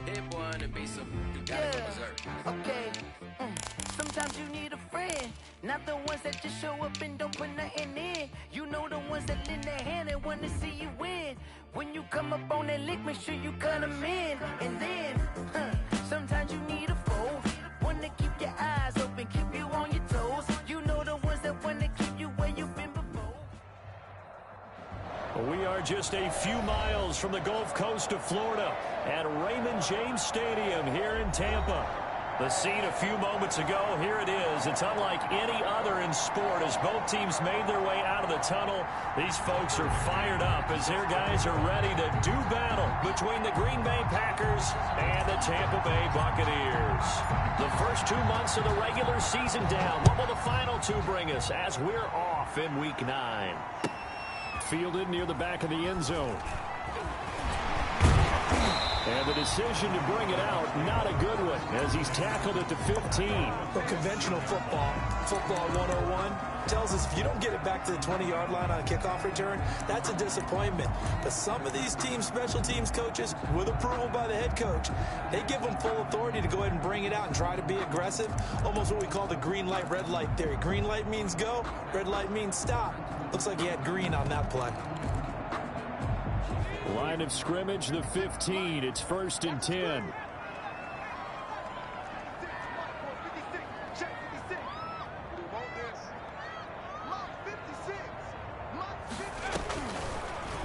Hit one and be some. You gotta go berserk. Okay. Sometimes you need a friend, not the ones that just show up and don't put nothing in. You know the ones that lend their hand and want to see you win. When you come up on that lick, make sure you cut them in. And then, sometimes you need a foe, one to keep your eyes open, keep you on your toes. You know the ones that want to keep you where you've been before. We are just a few miles from the Gulf Coast of Florida at Raymond James Stadium here in Tampa. The scene a few moments ago, here it is. It's unlike any other in sport as both teams made their way out of the tunnel. These folks are fired up as their guys are ready to do battle between the Green Bay Packers and the Tampa Bay Buccaneers. The first 2 months of the regular season down. What will the final two bring us as we're off in Week 9? Fielded near the back of the end zone. And the decision to bring it out, not a good one, as he's tackled at the 15. Well, conventional football 101, tells us if you don't get it back to the 20-yard line on a kickoff return, that's a disappointment. But some of these teams, special teams coaches, with approval by the head coach, they give them full authority to go ahead and bring it out and try to be aggressive. Almost what we call the green light, red light theory. Green light means go, red light means stop. Looks like he had green on that play. Line of scrimmage, the 15. It's 1st and 10.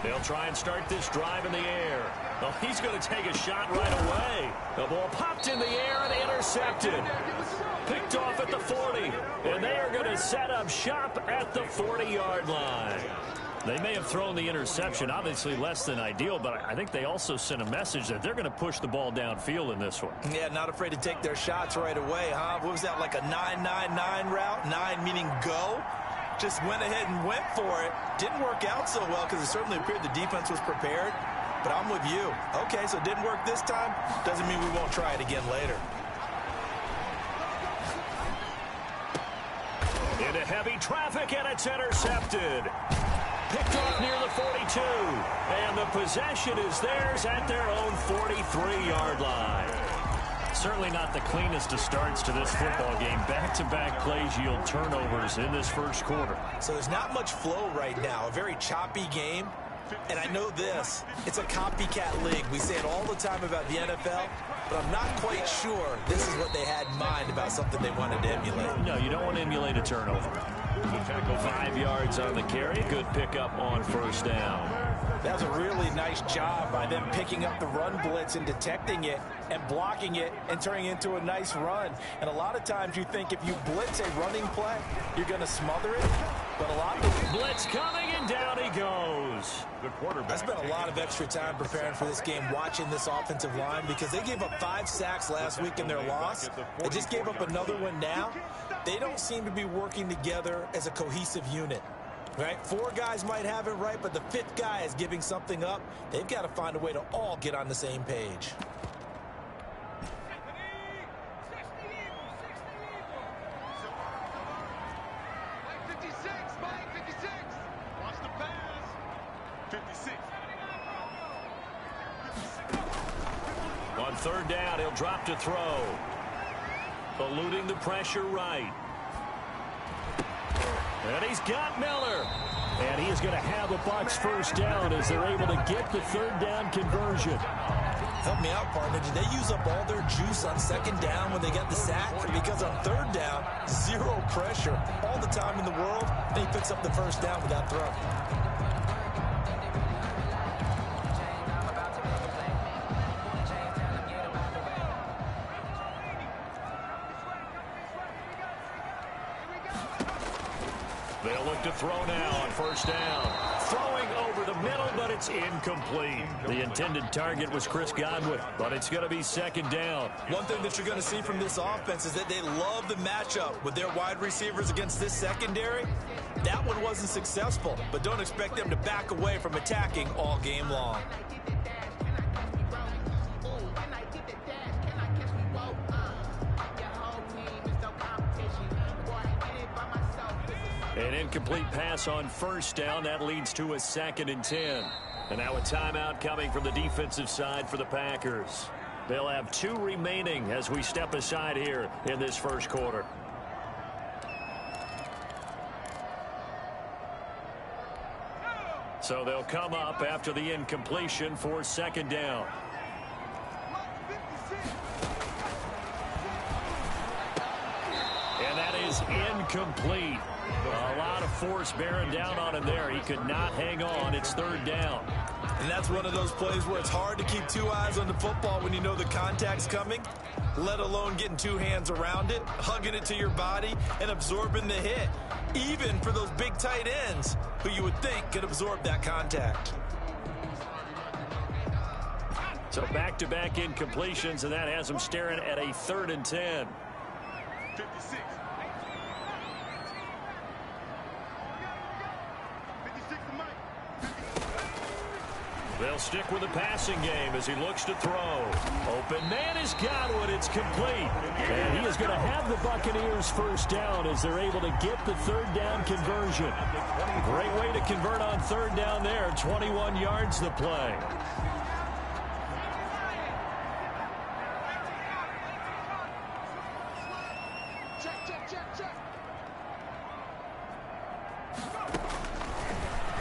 They'll try and start this drive in the air. Oh, he's going to take a shot right away. The ball popped in the air and intercepted. Picked off at the 40. And they are going to set up shop at the 40-yard line. They may have thrown the interception, obviously less than ideal, but I think they also sent a message that they're going to push the ball downfield in this one. Yeah, not afraid to take their shots right away, huh? What was that, like a 9-9-9 route? 9 meaning go? Just went ahead and went for it. Didn't work out so well because it certainly appeared the defense was prepared. But I'm with you. Okay, so it didn't work this time. Doesn't mean we won't try it again later. Into heavy traffic, and it's intercepted. Picked off near the 42. And the possession is theirs at their own 43-yard line. Certainly not the cleanest of starts to this football game. Back-to-back plays yield turnovers in this first quarter. So there's not much flow right now. A very choppy game. And I know this. It's a copycat league. We say it all the time about the NFL. But I'm not quite sure this is what they had in mind about something they wanted to emulate. No, you don't want to emulate a turnover. 5 yards on the carry. Good pickup on 1st down. That was a really nice job by them picking up the run blitz and detecting it and blocking it and turning it into a nice run. And a lot of times you think if you blitz a running play, you're going to smother it. But a lot of blitz coming, and down he goes. The quarterback. I spent a lot of extra time preparing for this game, watching this offensive line, because they gave up 5 sacks last week in their loss. They just gave up another one now. They don't seem to be working together as a cohesive unit. Right? 4 guys might have it right, but the 5th guy is giving something up. They've got to find a way to all get on the same page. On 3rd down, he'll drop to throw. Eluding the pressure right. And he's got Miller. And he is going to have the Bucs 1st down as they're able to get the 3rd down conversion. Help me out, partner. Did they use up all their juice on 2nd down when they got the sack? Because on 3rd down, 0 pressure. All the time in the world, they picks up the 1st down with that throw. They'll look to throw now on 1st down. Throwing over the middle, but it's incomplete. The intended target was Chris Godwin, but it's going to be 2nd down. One thing that you're going to see from this offense is that they love the matchup with their wide receivers against this secondary. That one wasn't successful, but don't expect them to back away from attacking all game long. An incomplete pass on 1st down. That leads to a 2nd and 10. And now a timeout coming from the defensive side for the Packers. They'll have 2 remaining as we step aside here in this first quarter. So they'll come up after the incompletion for 2nd down. And that is incomplete. A lot of force bearing down on him there. He could not hang on. It's 3rd down. And that's one of those plays where it's hard to keep 2 eyes on the football when you know the contact's coming, let alone getting 2 hands around it, hugging it to your body, and absorbing the hit, even for those big tight ends who you would think could absorb that contact. So back-to-back incompletions, and that has them staring at a 3rd and 10. 56. They'll stick with the passing game as he looks to throw. Open man has got one. It's complete. And he is going to have the Buccaneers 1st down as they're able to get the 3rd down conversion. Great way to convert on 3rd down there. 21 yards the play.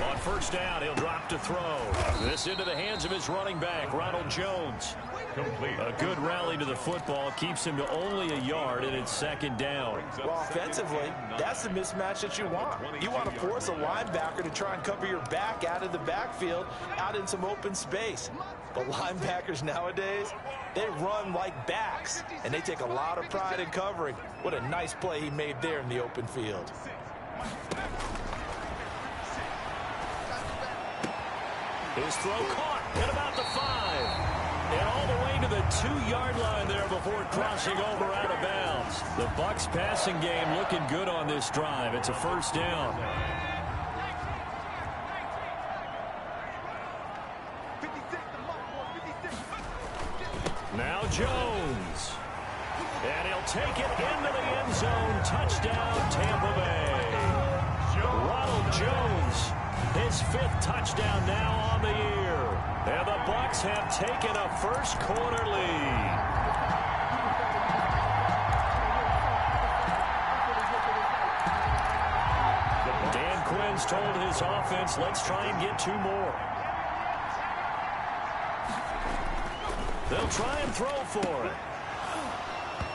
On 1st down, he'll drop to throw. This into the hands of his running back, Ronald Jones. Complete. A good rally to the football keeps him to only a yard, and it's 2nd down. Well, offensively, that's the mismatch that you want. You want to force a linebacker to try and cover your back out of the backfield, out in some open space. But linebackers nowadays, they run like backs, and they take a lot of pride in covering. What a nice play he made there in the open field. His throw caught at about the 5. And all the way to the 2-yard line there before crossing over out of bounds. The Bucs passing game looking good on this drive. It's a 1st down. Now Jones. And he'll take it into the end zone. Touchdown, Tampa Bay. Ronald Jones, his 5th touchdown now on the year. And the Bucs have taken a first quarter lead. Dan Quinn's told his offense, let's try and get 2 more. They'll try and throw for it.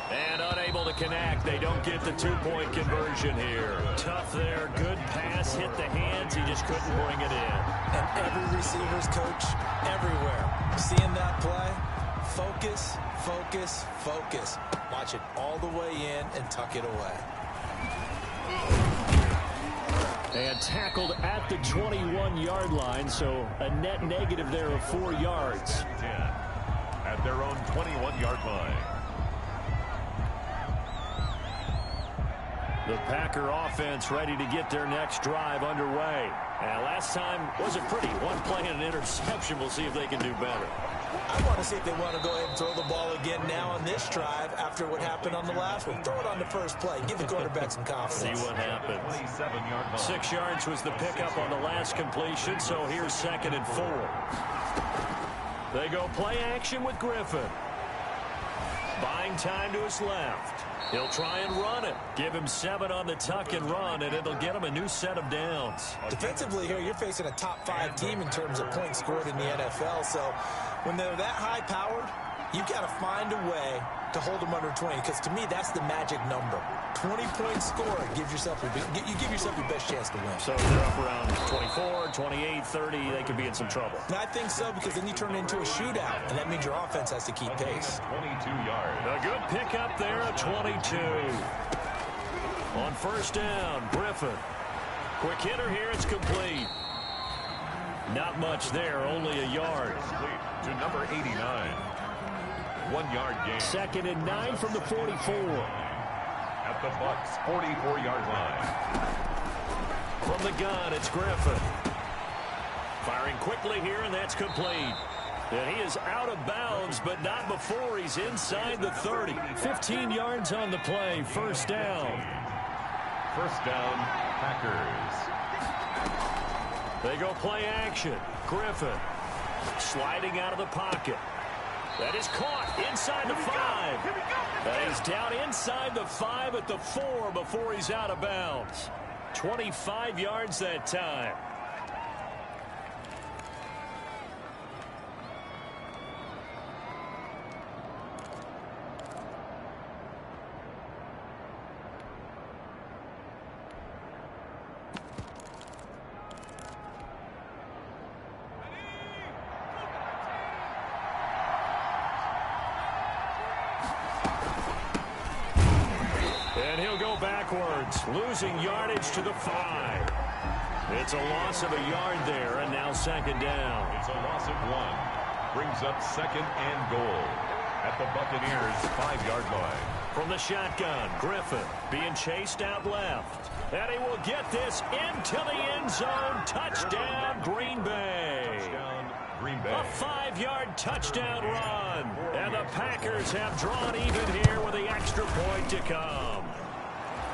And unable to connect. They don't get the 2-point conversion here. Tough there. Good pass. Hit the hands. He just couldn't bring it in. And every receiver's coach everywhere. Seeing that play, focus, focus, focus. Watch it all the way in and tuck it away. And tackled at the 21-yard line, so a net negative there of 4 yards. 10 at their own 21-yard line. The Packer offense ready to get their next drive underway. And last time wasn't pretty. 1 play and an interception. We'll see if they can do better. I want to see if they want to go ahead and throw the ball again now on this drive after what happened on the last one. Throw it on the first play. Give the quarterback some confidence. See what happens. 27-yard line. 6 yards was the pickup on the last completion, so here's 2nd and 4. They go play action with Griffin. Buying time to his left. He'll try and run it. Give him 7 on the tuck and run, and it'll get him a new set of downs. Defensively here, you're facing a top 5 team in terms of points scored in the NFL. So when they're that high-powered, you've got to find a way to hold them under 20, because to me, that's the magic number. 20 points scored gives yourself you give yourself your best chance to win. So they're up around 24, 28, 30. They could be in some trouble. And I think so, because then you turn it into a shootout, and that means your offense has to keep pace. 22 yards. A good pickup there at 22. On 1st down, Griffin. Quick hitter here. It's complete. Not much there, only a yard. Complete to number 89. 1-yard gain. 2nd and 9 from the 44. At the Bucs 44-yard line. From the gun, it's Griffin. Firing quickly here, and that's complete. And he is out of bounds, but not before he's inside the 30. 15 yards on the play. 1st down. 1st down, Packers. They go play action. Griffin sliding out of the pocket. That is caught inside the 5. And he's down inside the 5 at the 4 before he's out of bounds. 25 yards that time. And he'll go backwards, losing yardage to the 5. It's a loss of a yard there, and now second down. It's a loss of 1. Brings up second and goal at the Buccaneers' 5-yard line. From the shotgun, Griffin being chased out left. And he will get this into the end zone. Touchdown, Green Bay. Touchdown, Green Bay. A 5-yard touchdown run. And the Packers have drawn even here with the extra point to come.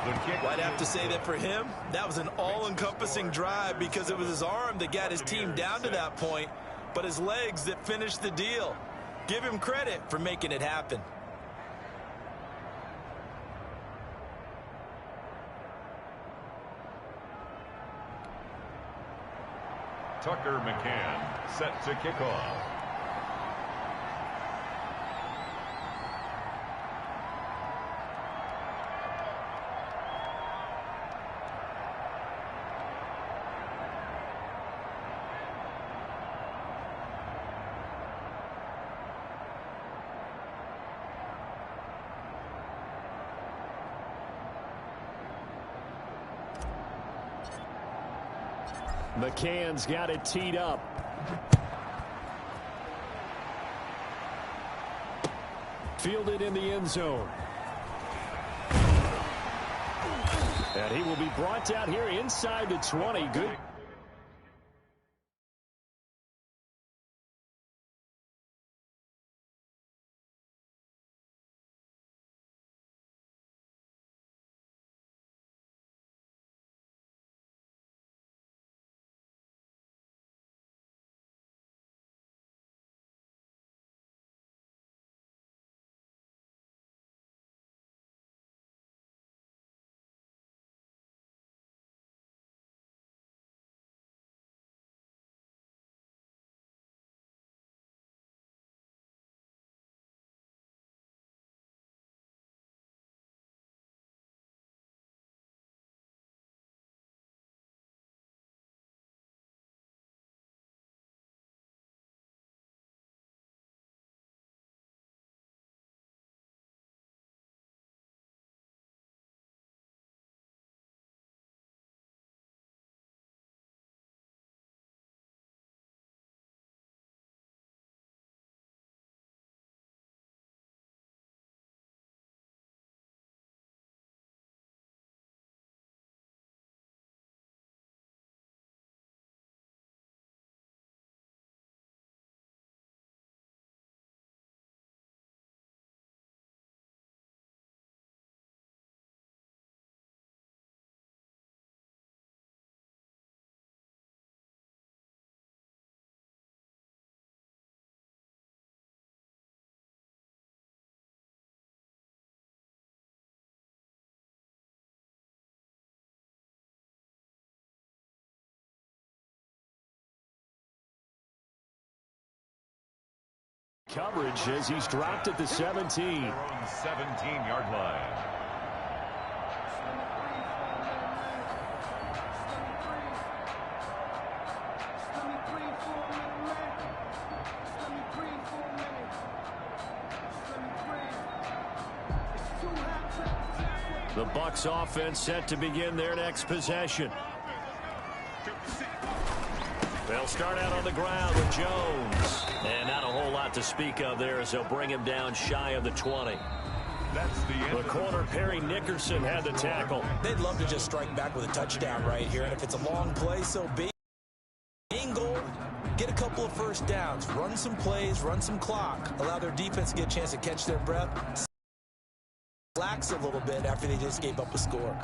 Well, I'd have to say that for him, that was an all-encompassing drive because it was his arm that got his team down to that point, but his legs that finished the deal. Give him credit for making it happen. Tucker McCann set to kick off. McCann's got it teed up. Fielded in the end zone. And he will be brought down here inside the 20. Good. Coverage as he's dropped at the 17. 17-yard line. The Bucs offense set to begin their next possession. They'll start out on the ground with Jones. And not a whole lot to speak of there as they'll bring him down shy of the 20. That's the end. The corner, Perry Nickerson, had the tackle. They'd love to just strike back with a touchdown right here, and if it's a long play, so be it. Main goal, get a couple of first downs, run some plays, run some clock, allow their defense to get a chance to catch their breath, relax a little bit after they just gave up a score.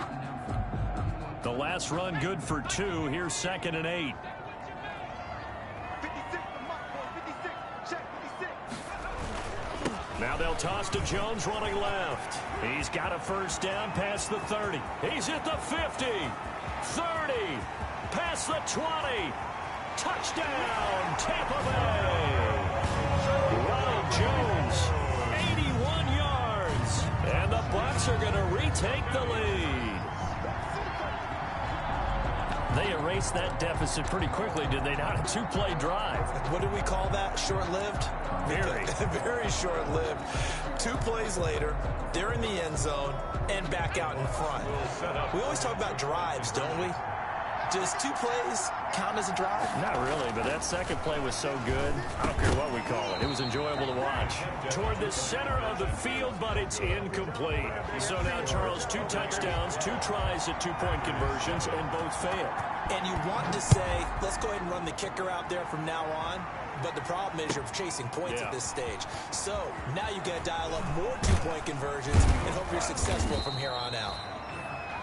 The last run good for 2. Here's 2nd and 8. they'll toss to Jones running left. He's got a first down past the 30. He's at the 50, 30, past the 20. Touchdown, Tampa Bay. Ronald Jones, 81 yards. And the Bucs are going to retake the lead. They erased that deficit pretty quickly, did they not? A two-play drive. What do we call that? Short-lived? Very. Very short-lived. 2 plays later, they're in the end zone and back out in front. We always talk about drives, don't we? Does 2 plays count as a drive? Not really, but that second play was so good. I don't care what we call it. It was enjoyable to watch. Toward the center of the field, but it's incomplete. So now, Charles, 2 touchdowns, 2 tries at 2-point conversions, and both failed. And you want to say, let's go ahead and run the kicker out there from now on. But the problem is you're chasing points at this stage. So now you got to dial up more 2-point conversions and hope you're successful from here on out.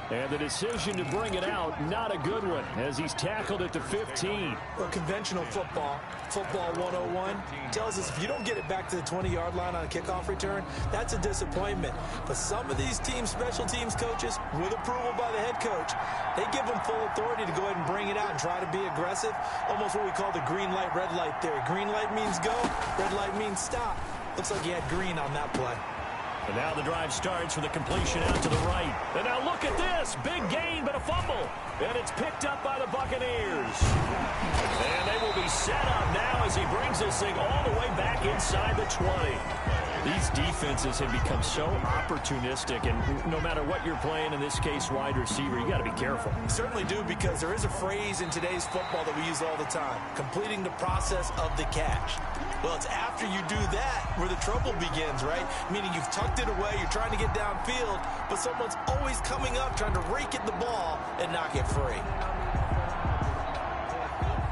And the decision to bring it out, not a good one, as he's tackled at the 15. Well, conventional football 101, tells us if you don't get it back to the 20-yard line on a kickoff return, that's a disappointment. But some of these special teams coaches, with approval by the head coach, they give them full authority to go ahead and bring it out and try to be aggressive, almost what we call the green light, red light theory. Green light means go, red light means stop. Looks like he had green on that play. And now the drive starts with a completion out to the right. And now look at this. Big gain, but a fumble. And it's picked up by the Buccaneers. And they will be set up now as he brings this thing all the way back inside the 20. These defenses have become so opportunistic, and no matter what you're playing, in this case, wide receiver, you got to be careful. Certainly do, because there is a phrase in today's football that we use all the time, completing the process of the catch. Well, it's after you do that where the trouble begins, right? Meaning you've tucked it away, you're trying to get downfield, but someone's always coming up trying to rake at the ball and knock it free.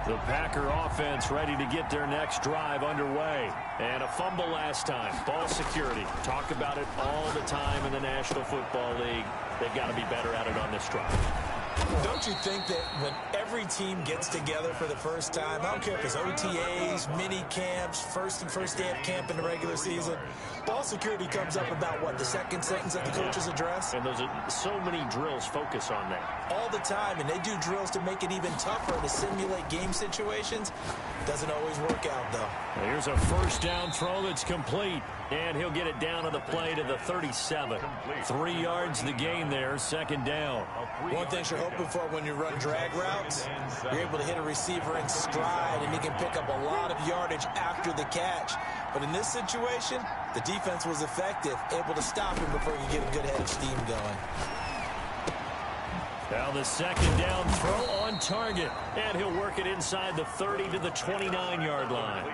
The Packer offense ready to get their next drive underway. And a fumble last time. Ball security. Talk about it all the time in the National Football League. They've got to be better at it on this drive. Don't you think that when every team gets together for the first time, I don't care if it's OTAs, mini camps, first day of camp in the regular season, ball security comes up about, what, the second sentence that the coaches address? And those are so many drills focus on that. All the time, and they do drills to make it even tougher to simulate game situations. Doesn't always work out, though. Here's a first down throw that's complete. And he'll get it down on the play to the 37. 3 yards the gain there, second down. One thing you're hoping for when you run drag routes, you're able to hit a receiver in stride, and he can pick up a lot of yardage after the catch. But in this situation, the defense was effective, able to stop him before he could get a good head of steam going. Now the second down throw on target. And he'll work it inside the 30 to the 29-yard line.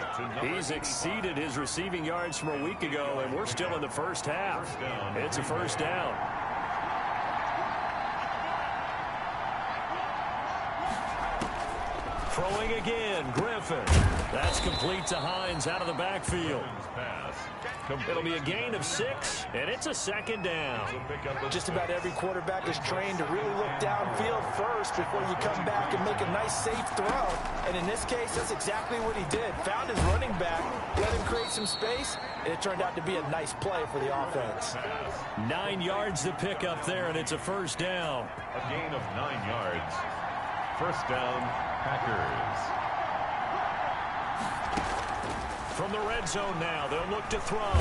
He's exceeded his receiving yards from a week ago, and we're still in the first half. It's a first down. Throwing again, Griffin. That's complete to Hines out of the backfield. It'll be a gain of 6, and it's a second down. Just about every quarterback is trained to really look downfield first before you come back and make a nice, safe throw. And in this case, that's exactly what he did. Found his running back, let him create some space, and it turned out to be a nice play for the offense. 9 yards to pick up there, and it's a first down. A gain of 9 yards. First down, Packers. From the red zone now, they'll look to throw.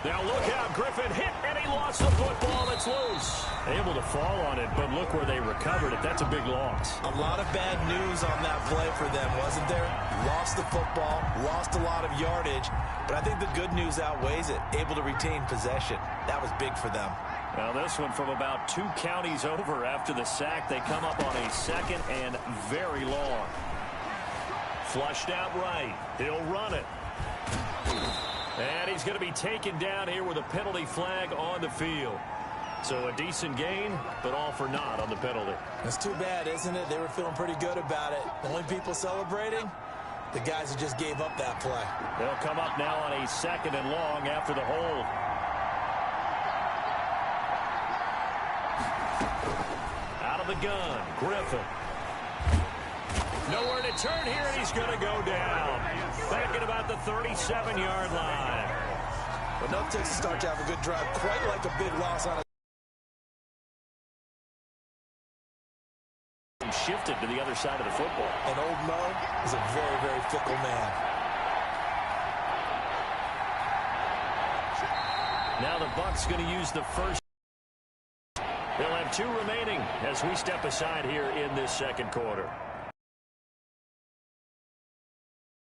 Now look out, Griffin hit, and he lost the football. It's loose. Able to fall on it, but look where they recovered it. That's a big loss. A lot of bad news on that play for them, wasn't there? Lost the football, lost a lot of yardage, but I think the good news outweighs it. Able to retain possession. That was big for them. Now this one from about 2 counties over after the sack. They come up on a second and very long. Flushed out right. He'll run it. And he's going to be taken down here with a penalty flag on the field. So a decent gain, but all for naught on the penalty. That's too bad, isn't it? They were feeling pretty good about it. The only people celebrating, the guys who just gave up that play. They'll come up now on a second and long after the hold. Out of the gun, Griffin. Nowhere to turn here, and he's going to go down. Back at about the 37-yard line. Enough to start to have a good drive, quite like a big loss on a shifted to the other side of the football. And old Mo is a very, very fickle man. Now the Bucs going to use the first. They'll have 2 remaining as we step aside here in this second quarter.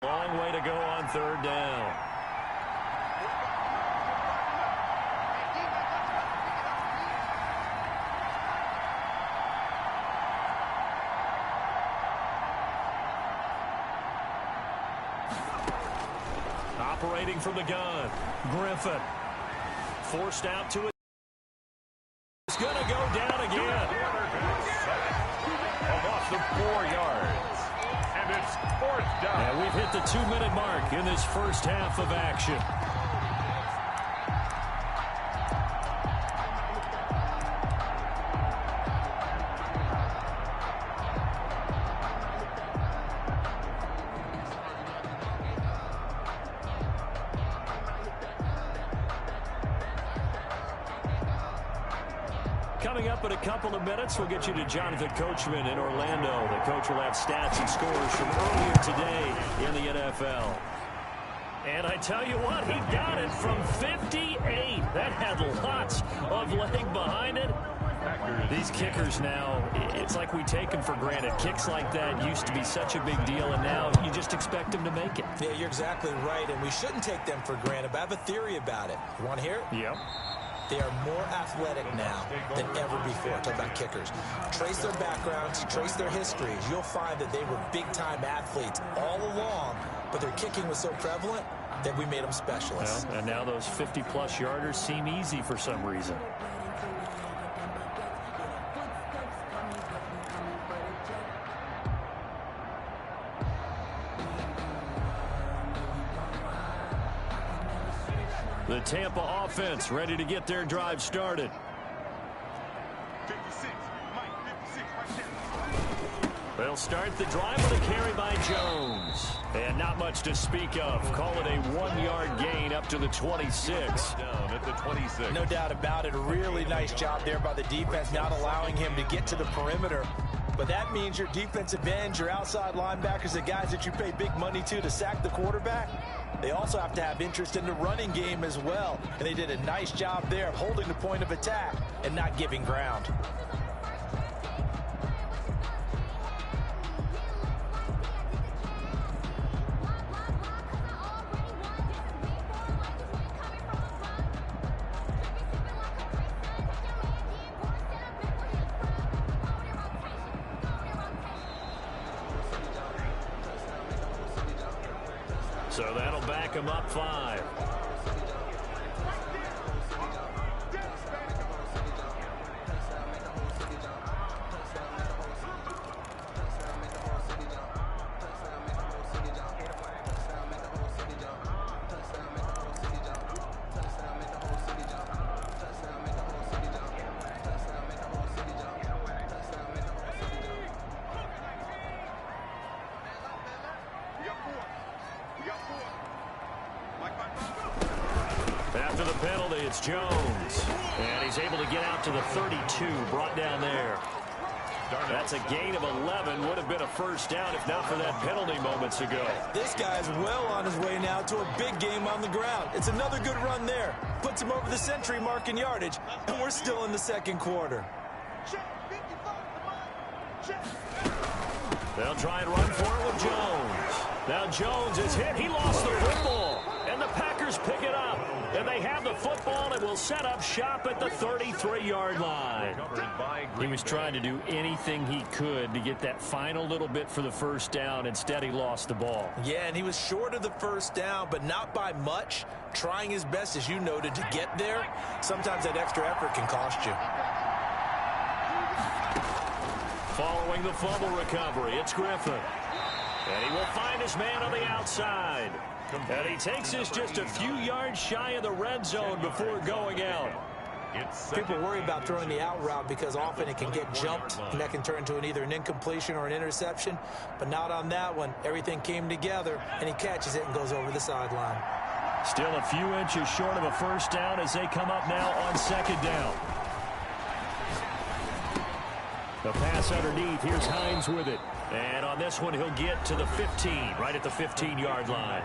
Long way to go on 3rd down. Operating from the gun, Griffin. Forced out to it. It's going to go down again. Off the 4 yards. And it's 4th down. And we've hit the 2-minute mark in this first half of action. Coming up in a couple of minutes, we'll get you to Jonathan Coachman in Orlando. The coach will have stats and scores from earlier today in the NFL. And I tell you what, he got it from 58. That had lots of leg behind it. These kickers now, it's like we take them for granted. Kicks like that used to be such a big deal, and now you just expect them to make it. Yeah, you're exactly right, and we shouldn't take them for granted, but I have a theory about it. You want to hear it? Yep. They are more athletic now than ever before. Talk about kickers. Trace their backgrounds, trace their histories. You'll find that they were big-time athletes all along, but their kicking was so prevalent that we made them specialists. Well, and now those 50-plus yarders seem easy for some reason. The Tampa offense ready to get their drive started. 56, Mike, 56, right there. They'll start the drive with a carry by Jones. And not much to speak of. Call it a 1-yard gain up to the 26. Down at the 26. No doubt about it. Really nice job there by the defense, not allowing him to get to the perimeter. But that means your defensive ends, your outside linebackers, the guys that you pay big money to sack the quarterback, they also have to have interest in the running game as well. And they did a nice job there of holding the point of attack and not giving ground. So that'll back him up 5. After the penalty, it's Jones. And he's able to get out to the 32, brought down there. That's a gain of 11. Would have been a first down if not for that penalty moments ago. This guy's well on his way now to a big game on the ground. It's another good run there. Puts him over the century mark in yardage, and we're still in the second quarter. They'll try and run for it with Jones. Now Jones is hit. He lost the football. And the Packers pick it up. And they have the football and will set up shop at the 33-yard line. He was trying to do anything he could to get that final little bit for the first down. Instead, he lost the ball. Yeah, and he was short of the first down, but not by much. Trying his best, as you noted, to get there. Sometimes that extra effort can cost you. Following the fumble recovery, it's Griffin. And he will find his man on the outside. And he takes this just a few yards shy of the red zone before going out. People worry about throwing the out route because often it can get jumped, and that can turn into either an incompletion or an interception. But not on that one. Everything came together, and he catches it and goes over the sideline. Still a few inches short of a first down as they come up now on second down. The pass underneath. Here's Hines with it. And on this one, he'll get to the 15, right at the 15-yard line.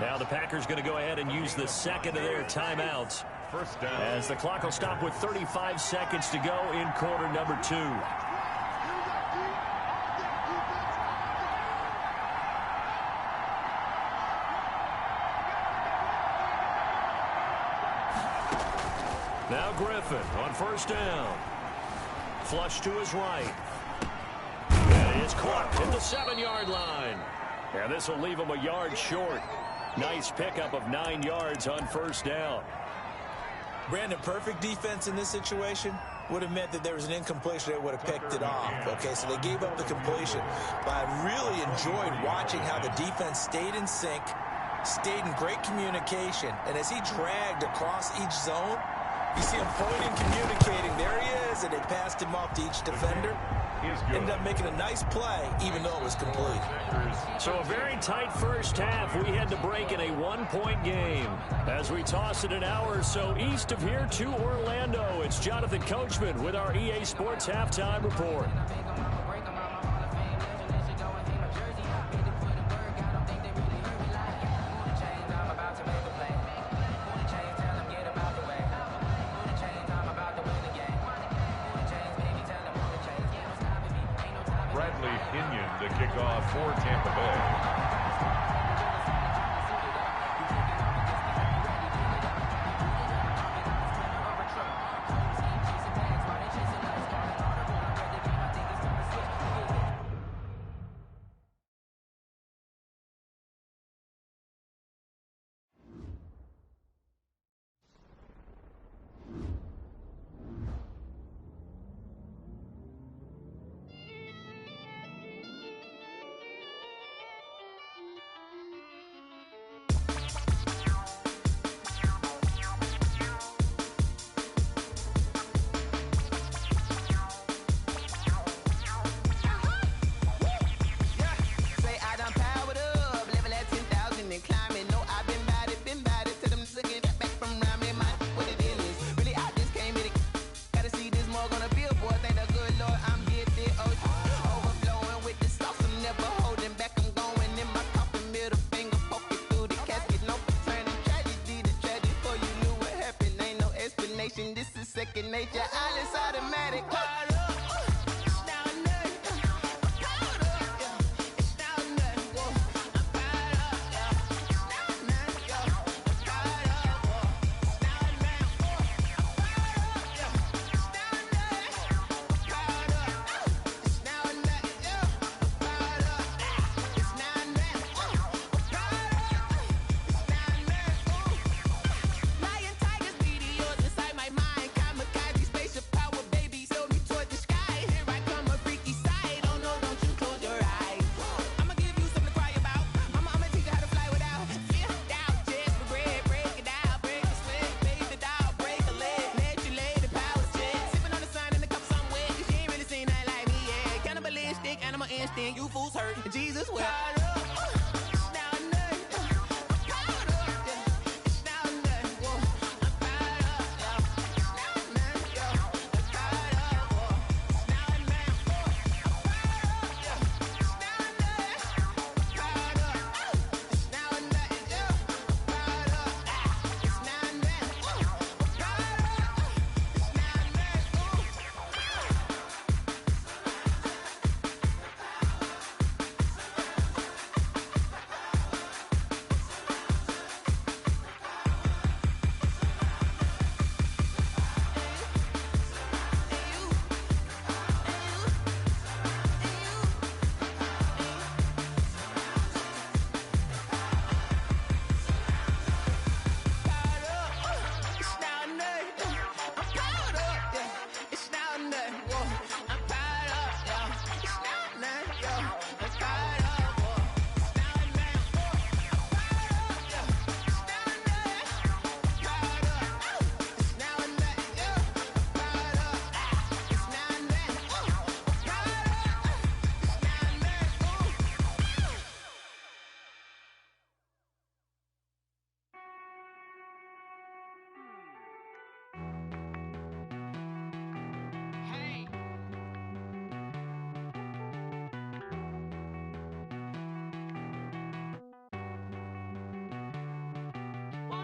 Now the Packers going to go ahead and use the second of their timeouts. First down. As the clock will stop with 35 seconds to go in quarter number 2. Now Griffin on first down. Flush to his right. And it's caught at the 7-yard line. And this will leave him a yard short. Nice pickup of 9 yards on first down. Brandon, perfect defense in this situation would have meant that there was an incompletion that would have picked it off. Okay, so they gave up the completion. But I really enjoyed watching how the defense stayed in sync, stayed in great communication. And as he dragged across each zone, you see him pointing, communicating. There he is, and they passed him off to each defender. Ended up making a nice play, even though it was complete. So a very tight first half. We had to break in a 1-point game. As we toss it an hour or so east of here to Orlando, it's Jonathan Coachman with our EA Sports Halftime Report. The kickoff for Tampa Bay.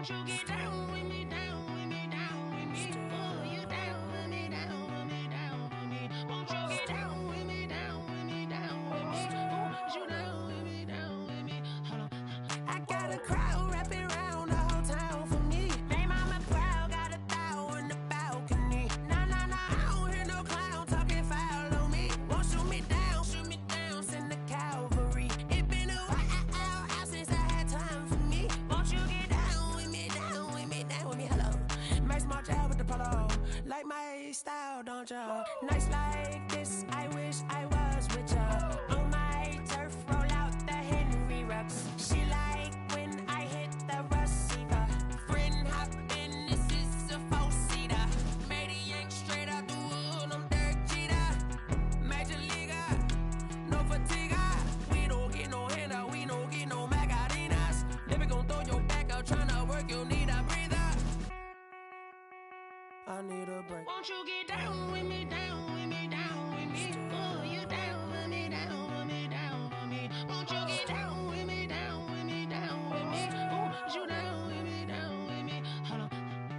Won't you get down with me, down with me, down with me? Oh, you down with me, down with me, down with me? Won't you get down with me, down with me, down with me? Oh, you down with me, down with me? Hold on. I got a crowd wrapping around the whole town for me. Hey, mama proud, got a thou on the balcony. Nah, nah, nah, I don't hear no clown talking foul on me. Won't shoot me down, send the cavalry. It been a while since I had time for me. Won't you get down with me, down with me, down with me? Hello, Max Martel with the polo. Like my style, don't ya? Nights like this, I wish I was with ya. On my turf, roll out the Henry Rux. She like when I hit the receiver. Friend hop in, this is a four-seater. Made a yank straight out the wood, I'm Derek Jeter. Major leaguer, no fatigue. We don't get no handout, we don't get no Macarinas. Never gon' throw your back out, tryna work, you need a breather. I need a break. Won't you get down with me, down with me, down with me? Oh, you down with me, down with me, down with me? Won't you get down with me, down with me, down with me? Oh, you down with me, down with me? Hold on.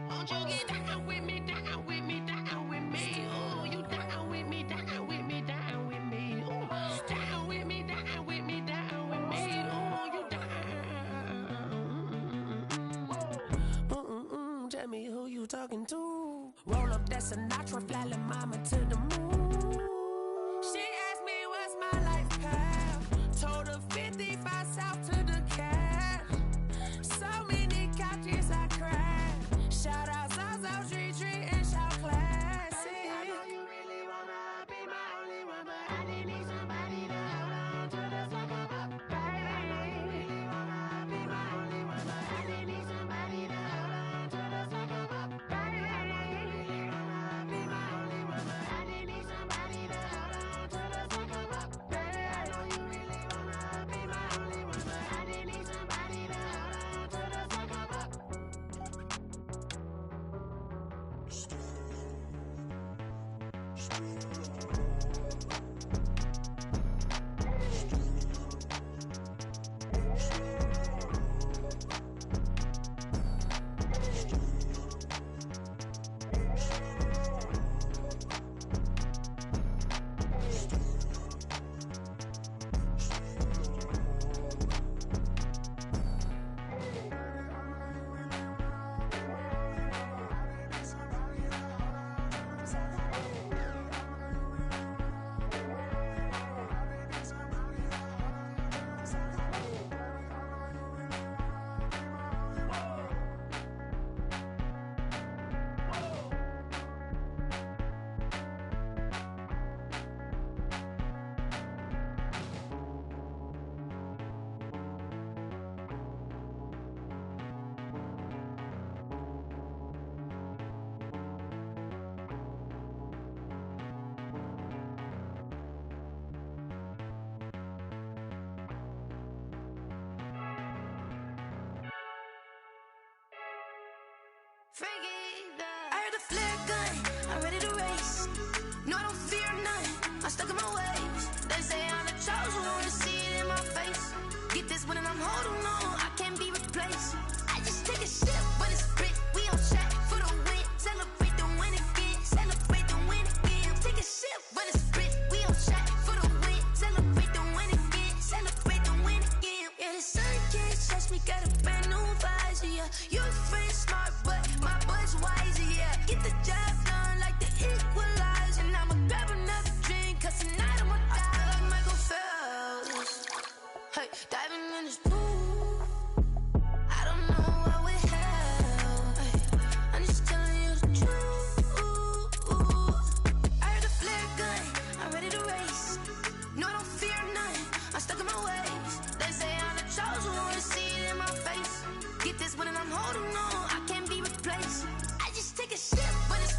Won't you get down with me, down with me, down with me? Oh, you down with me, down with me, down with me? Oh, down with me, down with me, down with me? Oh, you down. Tell me who you talking to. Roll up that Sinatra, fly la mama to the moon. She asked me what's my life path. Told her 55 south to the cat. So many couches I cried. Shout out Zaza, Tree, and shout classy. I know you really wanna be my only one, but I didn't need somebody to hold on to the sucker up. Baby, I know you really wanna be my only one, but I didn't need somebody to hold on to the sucker up. Baby, I know you really wanna be my only one, but I didn't need somebody to hold on to the sucker up. Baby, I know you really wanna be my only one, but I didn't need somebody to hold on to the sucker up. I heard the flare gun, I'm ready to race. No, I don't fear nothing, I'm stuck in my ways. They say I'm the chosen one, see it in my face. Get this one and I'm holding on, I can't be replaced. I just take a sip, but it's split, we on track for the win. Celebrate the win again, celebrate the win again. Take a sip, but it's split, we on track for the win. Celebrate the win again, celebrate the win again. Yeah, the sun can't touch me, got a brand new visor, yeah. Your friend smart, but my boy's wiser, yeah. Get the job done like the equalizer. And I'ma grab another drink, cause tonight I'ma die like Michael Phelps. Hey, diving in this pool, I don't know what would help. Hey, I'm just telling you the truth. I heard the flare gun, I'm ready to race. No, I don't fear nothing, I'm stuck in my ways. They say I'm the chosen one, see it in my face. Get this one and I'm holding on, I can't be replaced. I just take a sip, but it's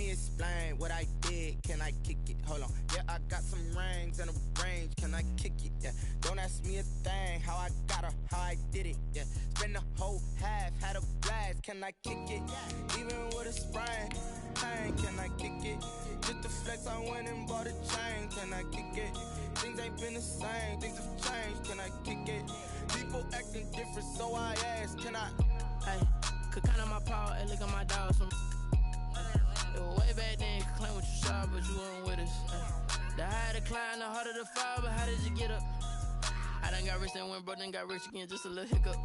me explain what I did. Can I kick it? Hold on. Yeah, I got some rings and a range. Can I kick it? Yeah. Don't ask me a thing. How I got her, how I did it. Yeah. Spend the whole half, had a blast. Can I kick it? Even with a sprain. Pain, can I kick it? Just the flex, I went and bought a chain. Can I kick it? Things ain't been the same. Things have changed. Can I kick it? People acting different, so I ask. Can I? Hey, could count on my power and look at my dogs from. It was way back then, could claim what you saw, but you weren't with us. The higher the climb, the harder the fall, but how did you get up? I done got rich and went broke, then got rich again, just a little hiccup.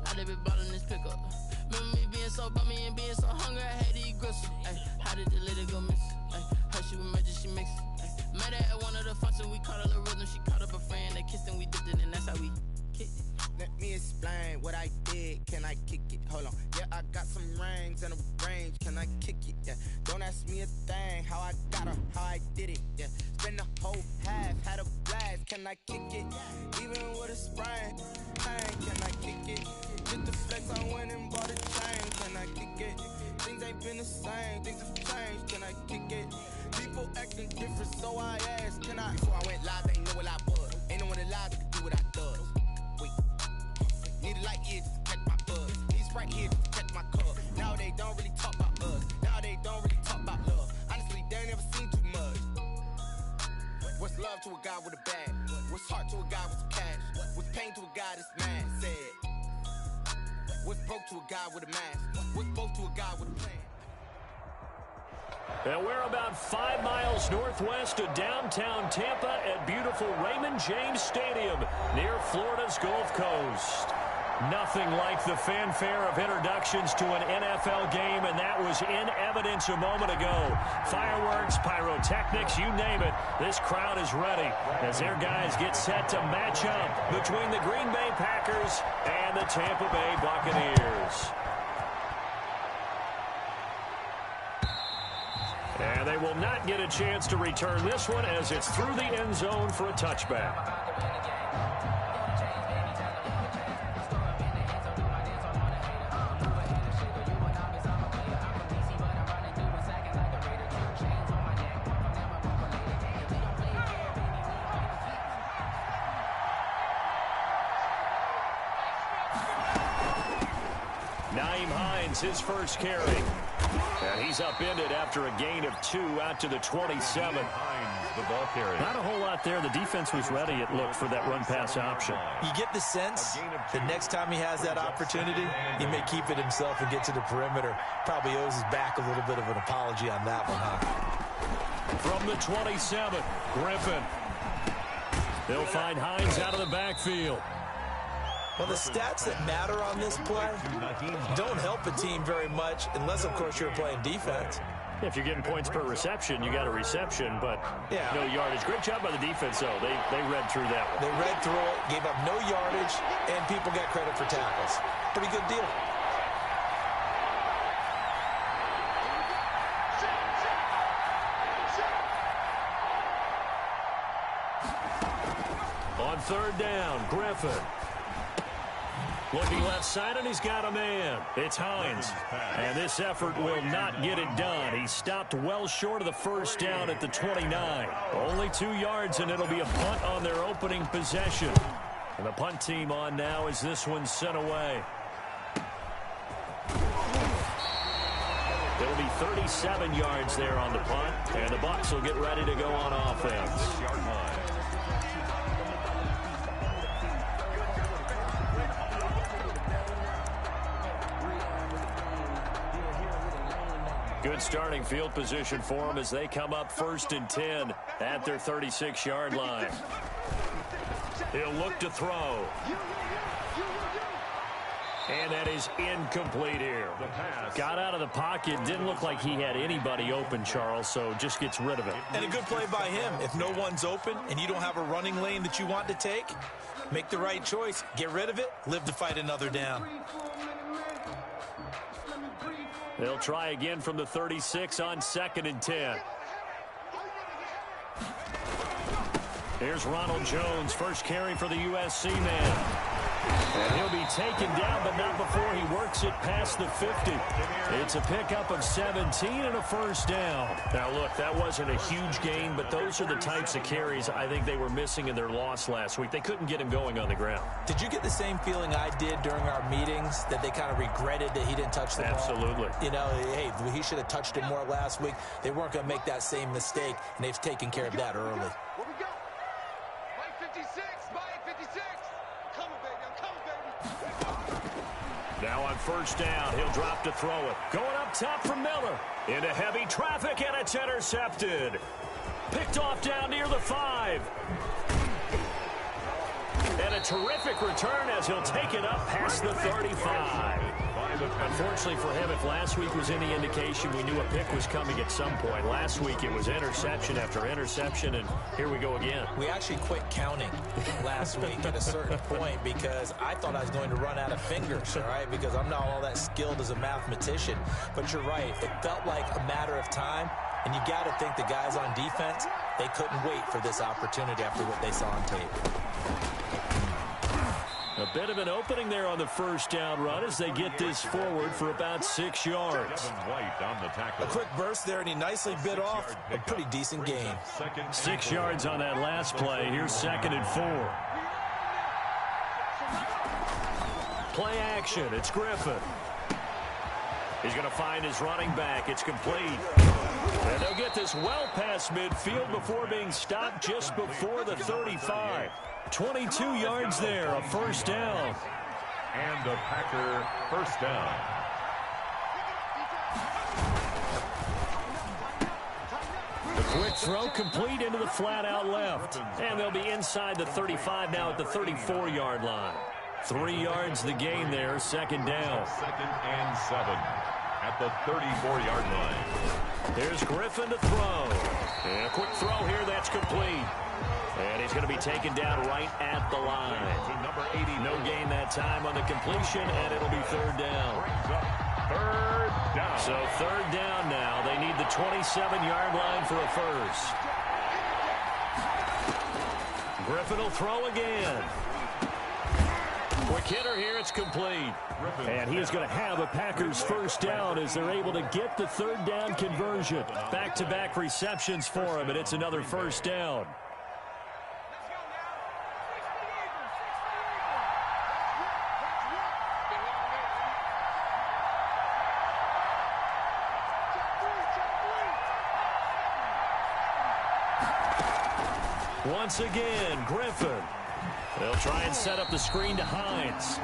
I done been ballin' this pickup. Remember me being so bummy and being so hungry, I had to eat gristle. Ay, how did the lady go miss? Ay, her she was magic, she mixed. Met her at one of the functions, we caught a little rhythm, she caught up a friend, they kissed and we dipped it, and that's how we kicked it. Let me explain what I did. Can I kick it? Hold on. Yeah, I got some rings and a range. Can I kick it? Yeah. Don't ask me a thing. How I got her, how I did it. Yeah. Spend the whole half, had a blast. Can I kick it? Even with a sprain. Pain, can I kick it? Just the flex, I went and bought a chain. Can I kick it? Things ain't been the same. Things have changed. Can I kick it? People acting different, so I asked. Can I? Before I went live, they knew what I was. Ain't no one alive that could do what I does. Need a light ear just to catch my buzz. Need Sprite here just to catch my cup. Now they don't really talk about us. Now they don't really talk about love. Honestly, they ain't never seen too much. What's love to a guy with a bag? What's heart to a guy with some cash? What's pain to a guy that's mad? Said. What's broke to a guy with a mask? What's both to a guy with a plan? And we're about 5 miles northwest of downtown Tampa at beautiful Raymond James Stadium near Florida's Gulf Coast. Nothing like the fanfare of introductions to an NFL game, and that was in evidence a moment ago. Fireworks, pyrotechnics, you name it. This crowd is ready as their guys get set to match up between the Green Bay Packers and the Tampa Bay Buccaneers. And they will not get a chance to return this one as it's through the end zone for a touchback. His first carry. And he's upended after a gain of 2 out to the 27. The ball carrier. Not a whole lot there. The defense was ready, it looked, for that run-pass option. You get the sense that next time he has that opportunity, he may keep it himself and get to the perimeter. Probably owes his back a little bit of an apology on that one, huh? From the 27, Griffin. They'll find Hines out of the backfield. Well, the stats that matter on this play don't help a team very much unless, of course, you're playing defense. If you're getting points per reception, you got a reception, but no yardage. Great job by the defense, though. They read through that one. They read through it, gave up no yardage, and people got credit for tackles. Pretty good deal. On third down, Griffin. Looking left side, and he's got a man. It's Hines. And this effort will not get it done. He stopped well short of the first down at the 29. Only 2 yards, and it'll be a punt on their opening possession. And the punt team on now as this one's sent away. It'll be 37 yards there on the punt, and the Bucs will get ready to go on offense. Good starting field position for them as they come up 1st and 10 at their 36-yard line. He'll look to throw. And that is incomplete here. Got out of the pocket. Didn't look like he had anybody open, Charles, so just gets rid of it. And a good play by him. If no one's open and you don't have a running lane that you want to take, make the right choice. Get rid of it. Live to fight another down. They'll try again from the 36 on 2nd and 10. Here's Ronald Jones, first carry for the USC man. And he'll be taken down, but not before he works it past the 50. It's a pickup of 17 and a first down. Now, look, that wasn't a huge gain, but those are the types of carries I think they were missing in their loss last week. They couldn't get him going on the ground. Did you get the same feeling I did during our meetings, that they kind of regretted that he didn't touch the ball? Absolutely. You know, hey, he should have touched it more last week. They weren't going to make that same mistake, and they've taken care of that early. Where we go? Mike 56, Mike 56. Come on, baby, I'm coming, baby. Now on first down, he'll drop to throw it. Going up top from Miller. Into heavy traffic, and it's intercepted. Picked off down near the 5. And a terrific return as he'll take it up past the 35. Unfortunately for him, if last week was any indication, we knew a pick was coming at some point. Last week it was interception after interception, and here we go again. We actually quit counting last week at a certain point because I thought I was going to run out of fingers, all right, because I'm not all that skilled as a mathematician. But you're right. It felt like a matter of time, and you got to think the guys on defense, they couldn't wait for this opportunity after what they saw on tape. A bit of an opening there on the first down run as they get this forward for about 6 yards. A quick burst there, and he nicely bit off a pretty decent gain. 6 yards on that last play. Here's 2nd and 4. Play action. It's Griffin. He's going to find his running back. It's complete. And they'll get this well past midfield before being stopped just before the 35. 22 yards there, a first down. And a Packer first down. The quick throw complete into the flat out left. And they'll be inside the 35 now at the 34-yard line. 3 yards the gain there, 2nd down. 2nd and 7 at the 34-yard line. Here's Griffin to throw. And a quick throw here, that's complete. And he's going to be taken down right at the line. Number 80. No gain that time on the completion, and it'll be 3rd down. 3rd down. So 3rd down now. They need the 27-yard line for a first. Griffin will throw again. Quick hitter here, it's complete. And he is going to have a Packers first down as they're able to get the 3rd down conversion. Back-to-back receptions for him, and it's another first down. Once again, Griffin. They'll try and set up the screen to Hines.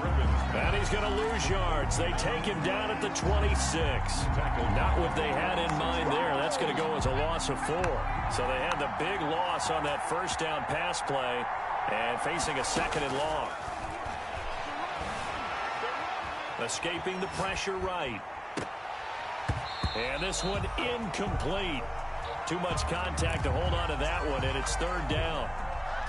And he's going to lose yards. They take him down at the 26. Not what they had in mind there. That's going to go as a loss of 4. So they had the big loss on that first down pass play and facing a 2nd and long. Escaping the pressure right. And this one incomplete. Too much contact to hold on to that one, and it's 3rd down.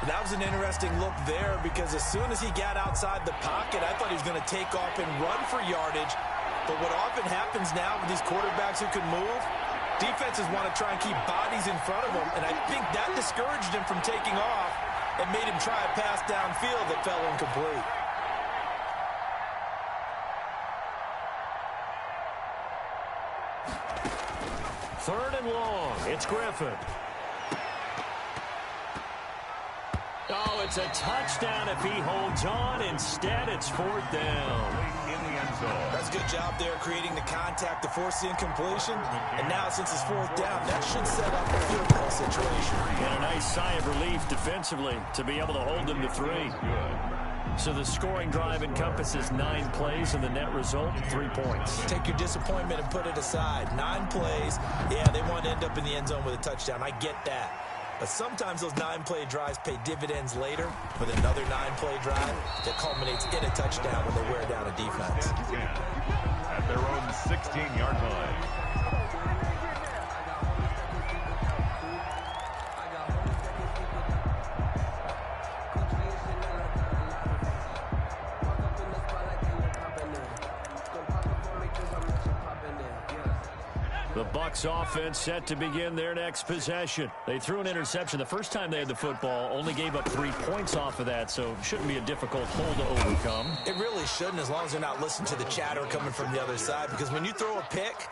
That was an interesting look there because as soon as he got outside the pocket, I thought he was going to take off and run for yardage. But what often happens now with these quarterbacks who can move, defenses want to try and keep bodies in front of them, and I think that discouraged him from taking off and made him try a pass downfield that fell incomplete. Third and long. It's Griffin. Oh, it's a touchdown if he holds on. Instead, it's 4th down. In the end zone. That's a good job there creating the contact to force the incompletion. And now, since it's 4th down, that should set up a field goal situation. And a nice sigh of relief defensively to be able to hold them to 3. So the scoring drive encompasses 9 plays, and the net result, 3 points. Take your disappointment and put it aside. 9 plays. Yeah, they want to end up in the end zone with a touchdown. I get that. But sometimes those 9-play drives pay dividends later with another 9-play drive that culminates in a touchdown when they wear down a defense. At their own 16-yard line. The Bucs offense set to begin their next possession. They threw an interception the first time they had the football, only gave up 3 points off of that, so it shouldn't be a difficult hole to overcome. It really shouldn't, as long as they're not listening to the chatter coming from the other side, because when you throw a pick,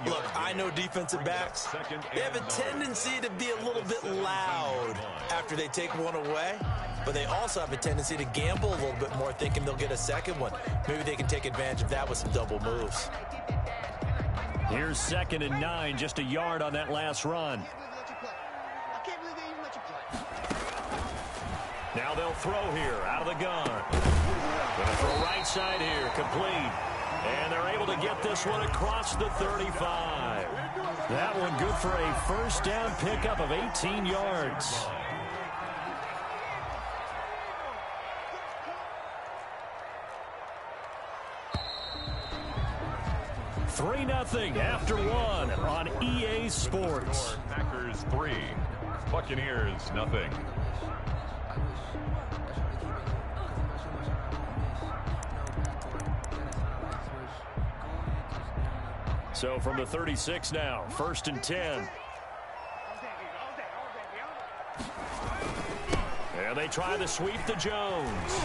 look, I know defensive backs, they have a tendency to be a little bit loud after they take one away, but they also have a tendency to gamble a little bit more, thinking they'll get a second one. Maybe they can take advantage of that with some double moves. Here's 2nd and 9, just a yard on that last run. Now they'll throw here, out of the gun. Gonna throw right side here, complete. And they're able to get this one across the 35. That one good for a first down pickup of 18 yards. Three 0 after one on EA Sports. Packers 3, Buccaneers 0. So from the 36 now, 1st and 10. And they try to sweep to Jones.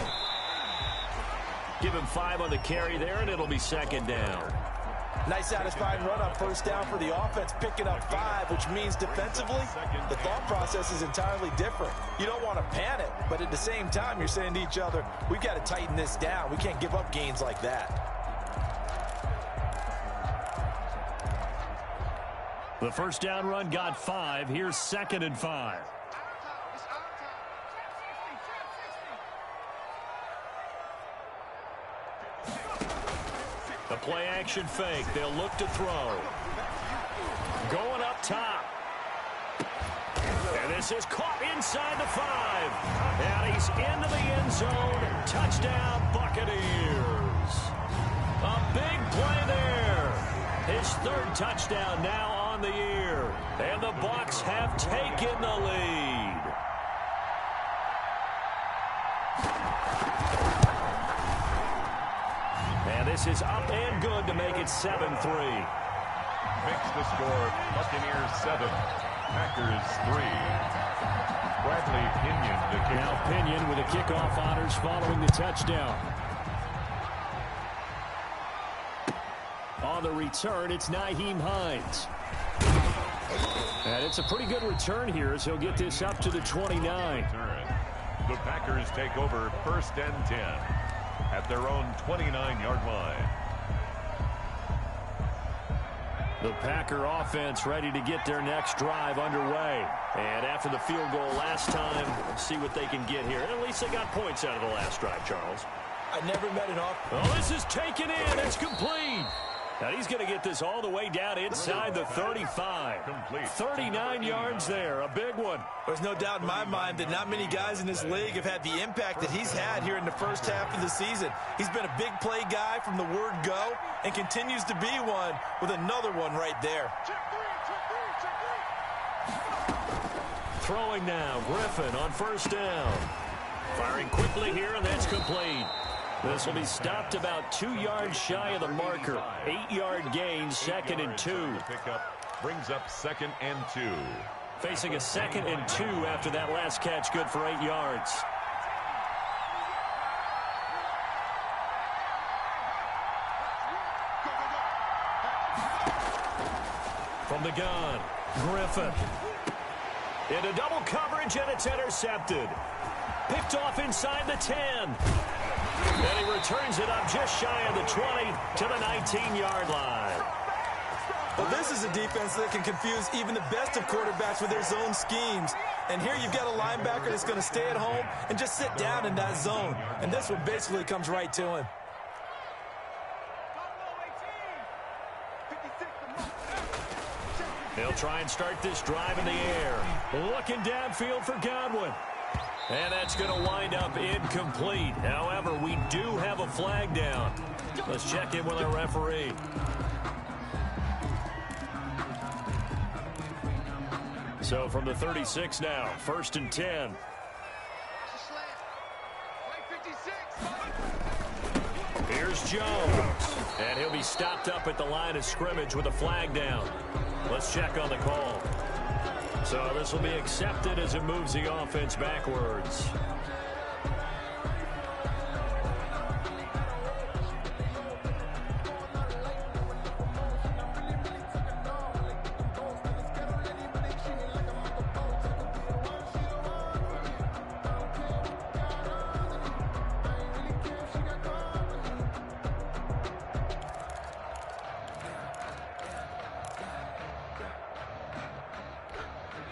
Give him 5 on the carry there, and it'll be 2nd down. Nice satisfying run on first down for the offense, picking up 5, which means defensively, the thought process is entirely different. You don't want to panic, but at the same time, you're saying to each other, we've got to tighten this down. We can't give up gains like that. The first down run got 5. Here's 2nd and 5. The play action fake. They'll look to throw. Going up top. And this is caught inside the 5. And he's into the end zone. Touchdown, Buccaneers. A big play there. His 3rd touchdown now on the year. And the Bucs have taken the lead. And this is up and good to make it 7-3. Makes the score Buccaneers 7, Packers 3. Bradley Pinion to kick. Now Pinion with the kickoff honors following the touchdown. On the return, it's Nyheim Hines. And it's a pretty good return here as he'll get this up to the 29. The Packers take over 1st and 10 at their own 29-yard line. The Packer offense ready to get their next drive underway. And after the field goal last time, we'll see what they can get here. At least they got points out of the last drive, Charles. I never met an offense. Oh, this is taken in. It's complete. Now he's going to get this all the way down inside the 35. Complete. 39 yards there. A big one. There's no doubt in my mind that not many guys in this league have had the impact that he's had here in the first half of the season. He's been a big play guy from the word go and continues to be one with another one right there. Throwing now. Griffin on first down. Firing quickly here, and that's complete. This will be stopped about 2 yards shy of the marker. 8-yard gain, 2nd and 2. Pickup brings up 2nd and 2. Facing a 2nd and 2 after that last catch, good for 8 yards. From the gun, Griffin. Into double coverage, and it's intercepted. Picked off inside the 10. And he returns it up just shy of the 20 to the 19-yard line. Well, this is a defense that can confuse even the best of quarterbacks with their zone schemes. And here you've got a linebacker that's going to stay at home and just sit down in that zone. And this one basically comes right to him. They'll try and start this drive in the air. Looking downfield for Godwin. And that's going to wind up incomplete. However, we do have a flag down. Let's check in with our referee. So from the 36 now, 1st and 10. Here's Jones. And he'll be stopped up at the line of scrimmage with a flag down. Let's check on the call. So this will be accepted as it moves the offense backwards.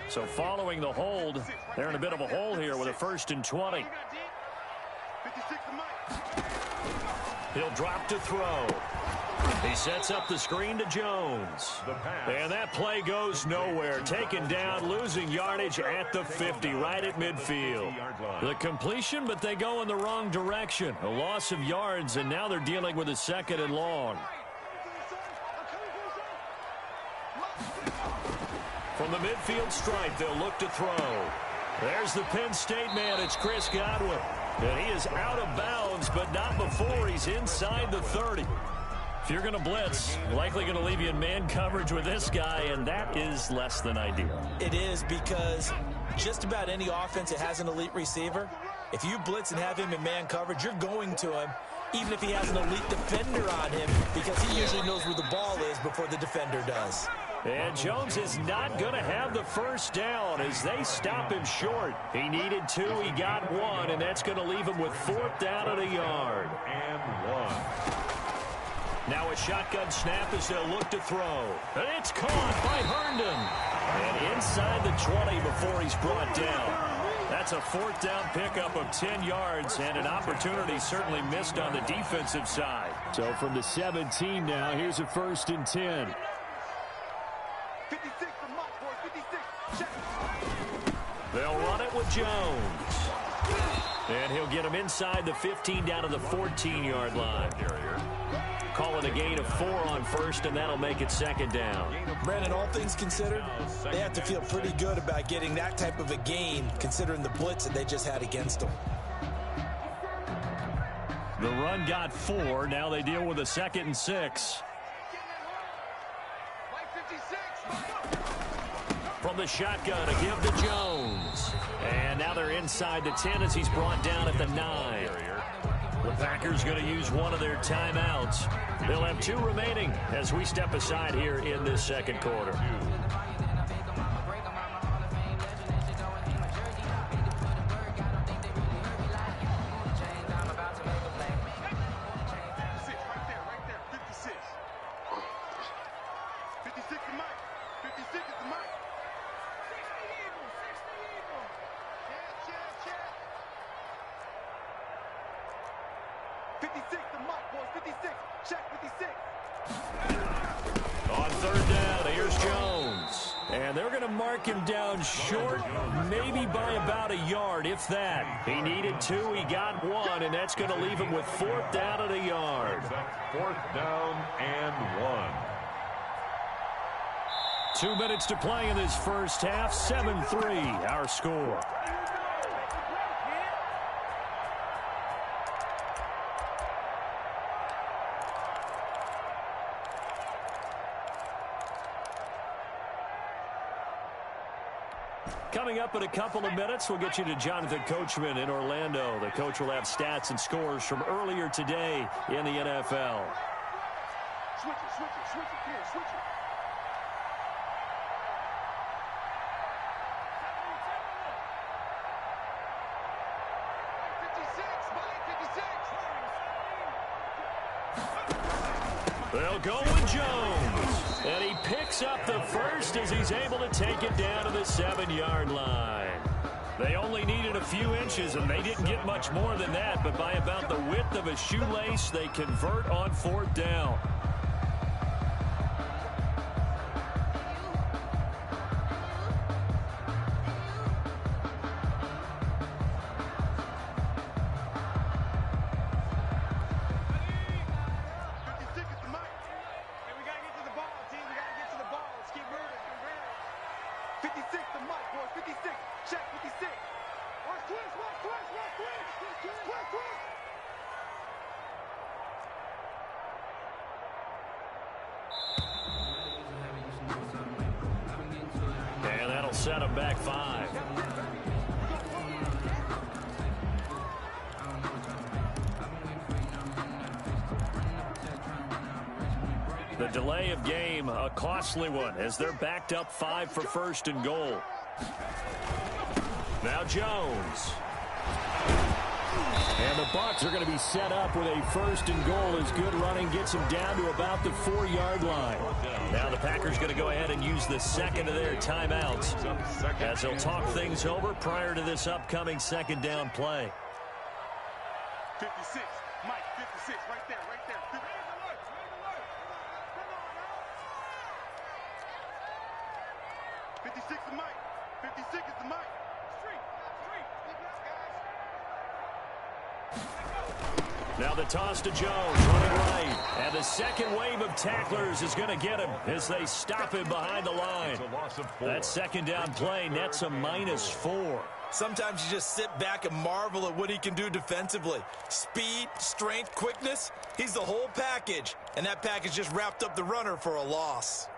So following the hold, they're in a bit of a hole here with a 1st and 20. He'll drop to throw. He sets up the screen to Jones. And that play goes nowhere. Taken down, losing yardage at the 50, right at midfield. The completion, but they go in the wrong direction. A loss of yards, and now they're dealing with a 2nd and long. From the midfield stripe, they'll look to throw. There's the Penn State man. It's Chris Godwin. And he is out of bounds, but not before he's inside the 30. If you're going to blitz, likely going to leave you in man coverage with this guy, and that is less than ideal. It is, because just about any offense that has an elite receiver, if you blitz and have him in man coverage, you're going to him, even if he has an elite defender on him, because he usually knows where the ball is before the defender does. And Jones is not going to have the 1st down as they stop him short. He needed 2, he got 1, and that's going to leave him with 4th down at a yard. And 1. Now a shotgun snap as they'll look to throw. And it's caught by Herndon. And inside the 20 before he's brought down. That's a 4th down pickup of 10 yards, and an opportunity certainly missed on the defensive side. So from the 17 now, here's a 1st and 10. 56 to Mike, boys, 56. Check. They'll run it with Jones. And he'll get him inside the 15 down to the 14-yard line. Call it a gain of 4 on 1st, and that'll make it 2nd down. Brandon, all things considered, they have to feel pretty good about getting that type of a gain, considering the blitz that they just had against them. The run got 4. Now they deal with a 2nd and 6. From the shotgun, a give to Jones. And now they're inside the 10 as he's brought down at the 9. The Packers going to use one of their timeouts. They'll have 2 remaining as we step aside here in this 2nd quarter. On 3rd down, here's Jones. And they're going to mark him down short, maybe by about a yard, if that. He needed 2, he got 1, and that's going to leave him with 4th down at a yard. 4th down and 1. 2 minutes to play in this first half. 7-3, our score. Coming up in a couple of minutes, we'll get you to Jonathan Coachman in Orlando. The coach will have stats and scores from earlier today in the NFL. Switch it, here, switch it. They'll go with Jones. And he picks up the 1st as he's able to take it down to the 7-yard line. They only needed a few inches, and they didn't get much more than that. But by about the width of a shoelace, they convert on 4th down. set them back 5. The delay of game, a costly one, as they're backed up 5 for first and goal. Now Jones. And the Bucs are going to be set up with a first and goal as good running gets him down to about the 4-yard line. Now the Packers going to go ahead and use the second of their timeouts as they'll talk things over prior to this upcoming second down play. 56, Mike, 56, right there, right there. 56 is Mike. 56 is the Mike. Street. Now the toss to Jones, running right. And the second wave of tacklers is going to get him as they stop him behind the line. That second down play nets a -4. Sometimes you just sit back and marvel at what he can do defensively. Speed, strength, quickness, he's the whole package. And that package just wrapped up the runner for a loss.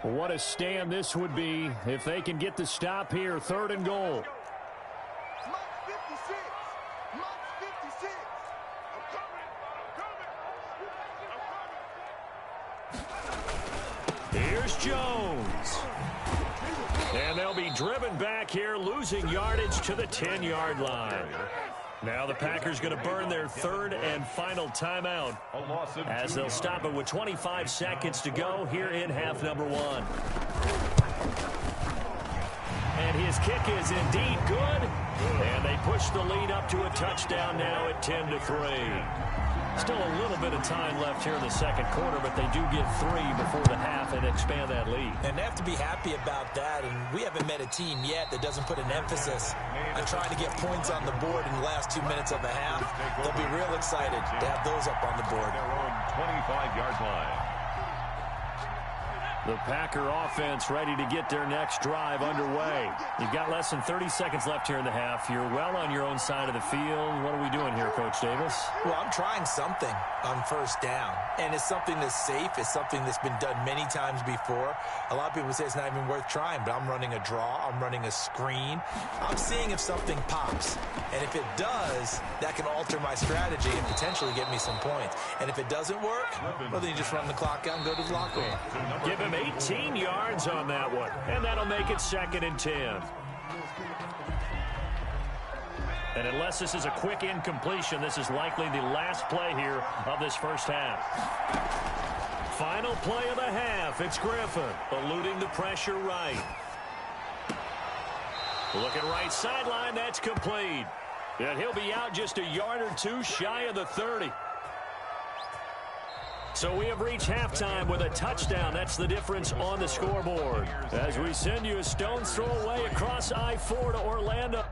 What a stand this would be if they can get the stop here. 3rd and goal. Mike 56. Mike 56. I'm coming. Here's Jones. And they'll be driven back here, losing yardage to the 10-yard line. Now the Packers going to burn their 3rd and final timeout as they'll stop it with 25 seconds to go here in half number 1. And his kick is indeed good. And they push the lead up to a touchdown now at 10-3. Still a little bit of time left here in the second quarter, but they do get 3 before the half and expand that lead. And they have to be happy about that, and we haven't met a team yet that doesn't put an emphasis on trying to get points on the board in the last 2 minutes of the half. They'll be real excited to have those up on the board. Their own 25-yard line. The Packer offense ready to get their next drive underway. You've got less than 30 seconds left here in the half. You're well on your own side of the field. What are we doing here, Coach Davis? Well, I'm trying something on first down, and it's something that's safe. It's something that's been done many times before. A lot of people say it's not even worth trying, but I'm running a draw. I'm running a screen. I'm seeing if something pops, and if it does, that can alter my strategy and potentially get me some points. And if it doesn't work, well, then you just run the clock out and go to the locker room. Give him 18 yards on that one, and that'll make it 2nd and 10. And unless this is a quick incompletion, this is likely the last play here of this first half. Final play of the half. It's Griffin eluding the pressure right. Looking right sideline. That's complete. And he'll be out just a yard or 2 shy of the 30. So we have reached halftime with a touchdown. That's the difference on the scoreboard. As we send you a stone's throw away across I-4 to Orlando.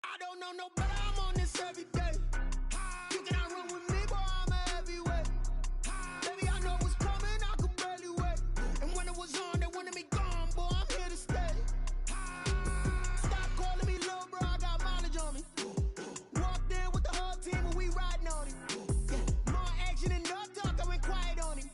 I don't know no better, I'm on this every day. You cannot run with me, boy, I'm a heavyweight. Baby, I know what's coming, I could barely wait. And when it was on, they wanted me gone, boy, I'm here to stay. Stop calling me little bro, I got mileage on me. Walked in with the whole team and we riding on him. Yeah, more action and no talk, I went quiet on him.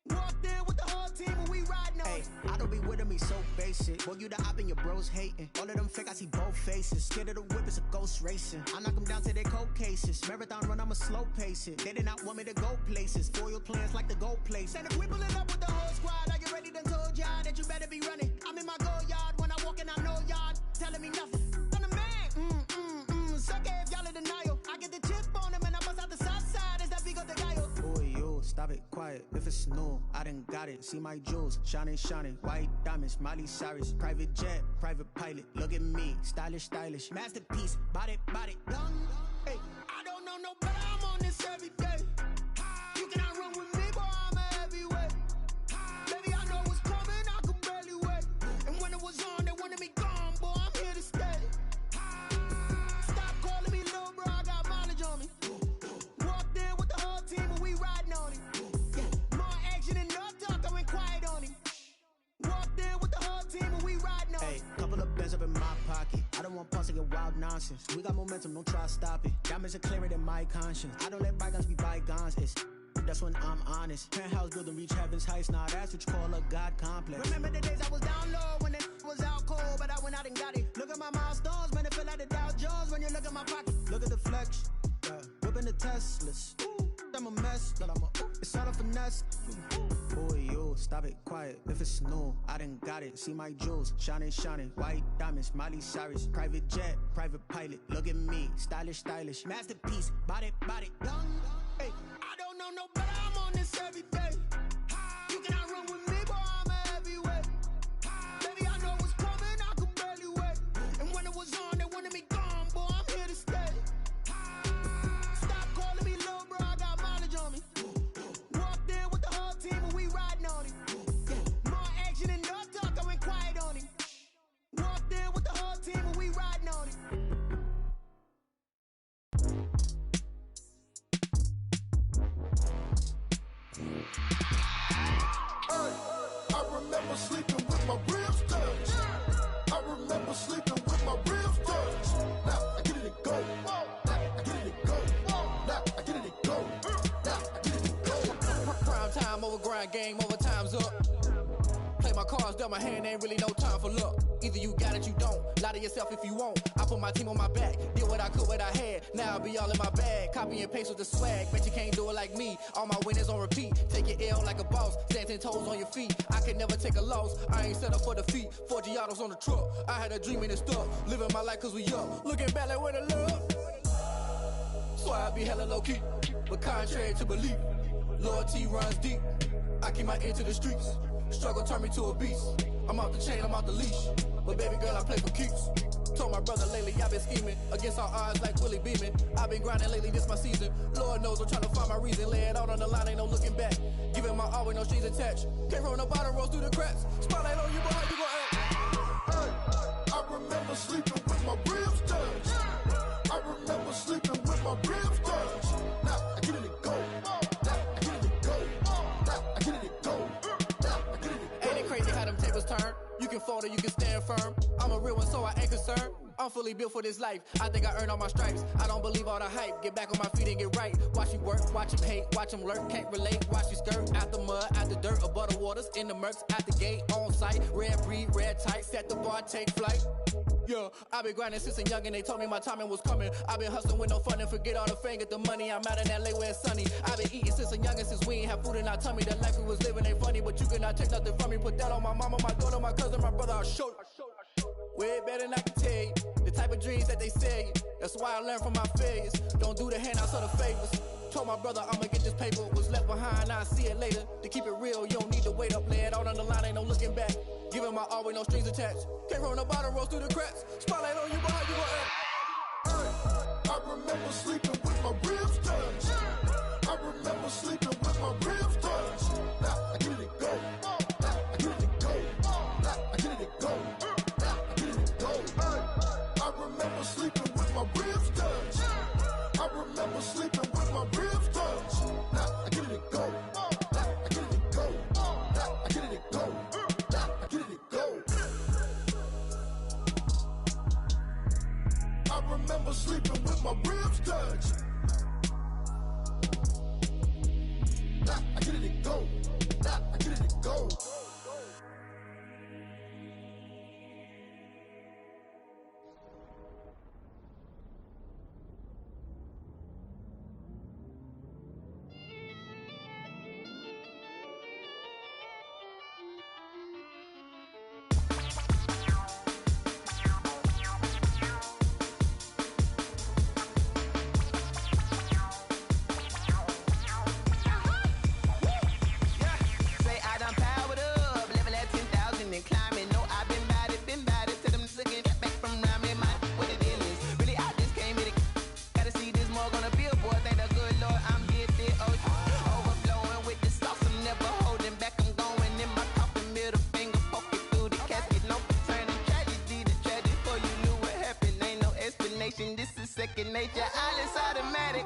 Walked in with the whole team and we riding on him. I don't be with him, he's so basic. Boy, you the op and your bros hating. All of them fake, I see both faces. Scared of the whip, it's a ghost racing. I knock them down to their cold cases. Marathon run, I'ma slow pace it. They did not want me to go places. Foil plans like the gold place. And if we pulling up with the whole squad, I get ready to told y'all that you better be running. I'm in my go yard when I walk in, I know y'all telling me nothing. I'm the man, suck it if y'all in denial. I get the chip on them and I bust out the south side. Is that big of the guy? Boy, yo, stop it, quiet. If it's new, I done got it. See my jewels, shining, shining. White diamonds, Miley Cyrus. Private jet, private pilot. Look at me, stylish, stylish. Masterpiece, body, done. Hey, I don't know no better, I'm on this every day. You cannot run with me, boy, I'm a heavyweight. Baby, I know what's coming, I could barely wait. And when don't want pause to get wild nonsense. We got momentum, don't try to stop it. Diamonds are clearer than my conscience. I don't let bygones be bygones. That's when I'm honest. Penthouse building, reach heaven's heights. Now that's what you call a God complex. Remember the days I was down low when it was out cold, but I went out and got it. Look at my milestones, man, it feel like the Dow Jones when you look at my pocket. Look at the flex, whipping the Teslas. Ooh, I'm a mess, but it's all a finesse. Boy, you stop it, quiet. If it's new, I done got it. See my jewels, shining, shining. White diamonds, Miley Cyrus. Private jet, private pilot. Look at me, stylish, stylish. Masterpiece, body, young. Hey, I don't know no better. I'm on this every day. You cannot run with me, boy. I'm a heavyweight. Baby, I know what's coming. I could barely wait. And when it was on, they wanted me gone, boy. I'm here to stay. Stop calling me little bro. I got mileage on me. Walked in with the whole team and we riding on it. More action and no talk. I went quiet on it. Walked in with the whole team and we riding on it. I remember sleeping with my ribs touched. I remember sleeping with my ribs touched. Now I get it and go. Now I get it and go. Now I get it and go. Now I get it and go. Prime time over grind game, over time's up. Play my cards, dealt my hand, ain't really no time for luck. Either you got it, you don't. Lie to yourself if you won't. I put my team on my back, did what I could, what I had. Now I'll be all in my bag. Copy and paste with the swag. Bet you can't do it like me. All my winners on repeat. Take your L like a boss. Stand 10 toes on your feet. I can never take a loss. I ain't set up for defeat. 4 Giottos on the truck. I had a dream and it stuck. Living my life cause we up. Looking back like where the love. So I be hella low key. But contrary to belief, loyalty runs deep. I keep my ear to the streets. Struggle turned me to a beast. I'm off the chain, I'm off the leash. But baby girl, I play for keeps. Told my brother lately, I've been scheming. Against all odds like Willie Beeman. I've been grinding lately, this my season. Lord knows I'm trying to find my reason. Lay it out on the line, ain't no looking back. Giving my all with no strings attached. Came from the bottom, rose through the cracks. Spotlight on you, boy, how you gon' act? Hey, I remember sleeping with my ribs touched. I remember sleeping with my ribs touched. Now I get it and go. Now I get it and go. Now I get it and go. Now I get it and go. Ain't it crazy how them tables turn? You can fold or you can stand firm. I'm a real one, so I ain't concerned. I'm fully built for this life. I think I earned all my stripes. I don't believe all the hype. Get back on my feet and get right. Watch you work, watch him hate, watch him lurk. Can't relate, watch you skirt. Out the mud, out the dirt, above the waters, in the murks, at the gate, on site. Red breed, red tight, set the bar, take flight. Yeah, I been grinding since a young and they told me my timing was coming. I been hustling with no fun and forget all the fame, get the money. I'm out in LA where it's sunny. I been eating since a young and since we ain't have food in our tummy. The life we was living ain't funny, but you cannot take nothing from me. Put that on my mama, my daughter, my cousin, my brother, I'll show you. Way better than I can tell you. The type of dreams that they sell you. That's why I learned from my failures. Don't do the handouts or the favors. Told my brother I'ma get this paper. Was left behind, I'll see it later. To keep it real, you don't need to wait up. Lay it out on the line, ain't no looking back. Giving my all with no strings attached. Came from the bottom, rose through the cracks. Spotlight on you, boy, how you gon' act? Hey, I remember sleeping with my ribs touched. I remember sleeping with my ribs touched. Now I get it and go. Now I get it and go. Now I get it and go. Now I get it and go. Hey, I remember sleeping with my ribs touched. I remember sleeping with my ribs touched. Now I get it and go. Now I get it and go. Now I get it and go. Now I get it and go. I remember sleeping with my ribs touched. Now I get it and go. Now I get it and go. Nature, all is automatic.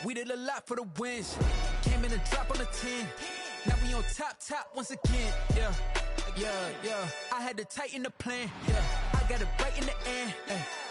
We did a lot for the wins. Came in and drop on the 10. Now we on top once again. Yeah. I had to tighten the plan. Yeah, I got it right in the end.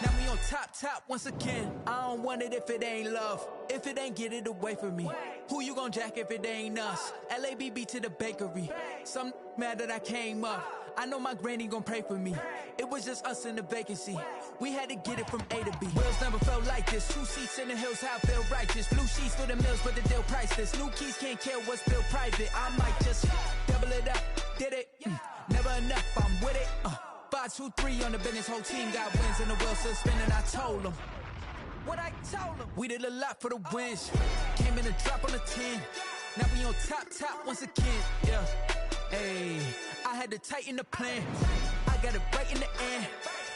Now we on top once again. I don't want it if it ain't love. If it ain't, get it away from me. Who you gon' jack if it ain't us? LABB to the bakery. Some mad that I came up. I know my granny gon' pray for me. It was just us in the vacancy. We had to get it from A to B. Wheels never felt like this. 2 seats in the hills, how I feel righteous. Blue sheets for the mills, but the deal priceless. New keys can't kill what's still private. I might just double it up. Did it? Never enough, I'm with it. 5, 2, 3 on the business. Whole team got wins and the wheels still spinning. I told them what I told them. We did a lot for the wins. Came in and drop on the 10. Now we on top once again. Yeah. Ayy, I had to tighten the plan. I got it right in the end.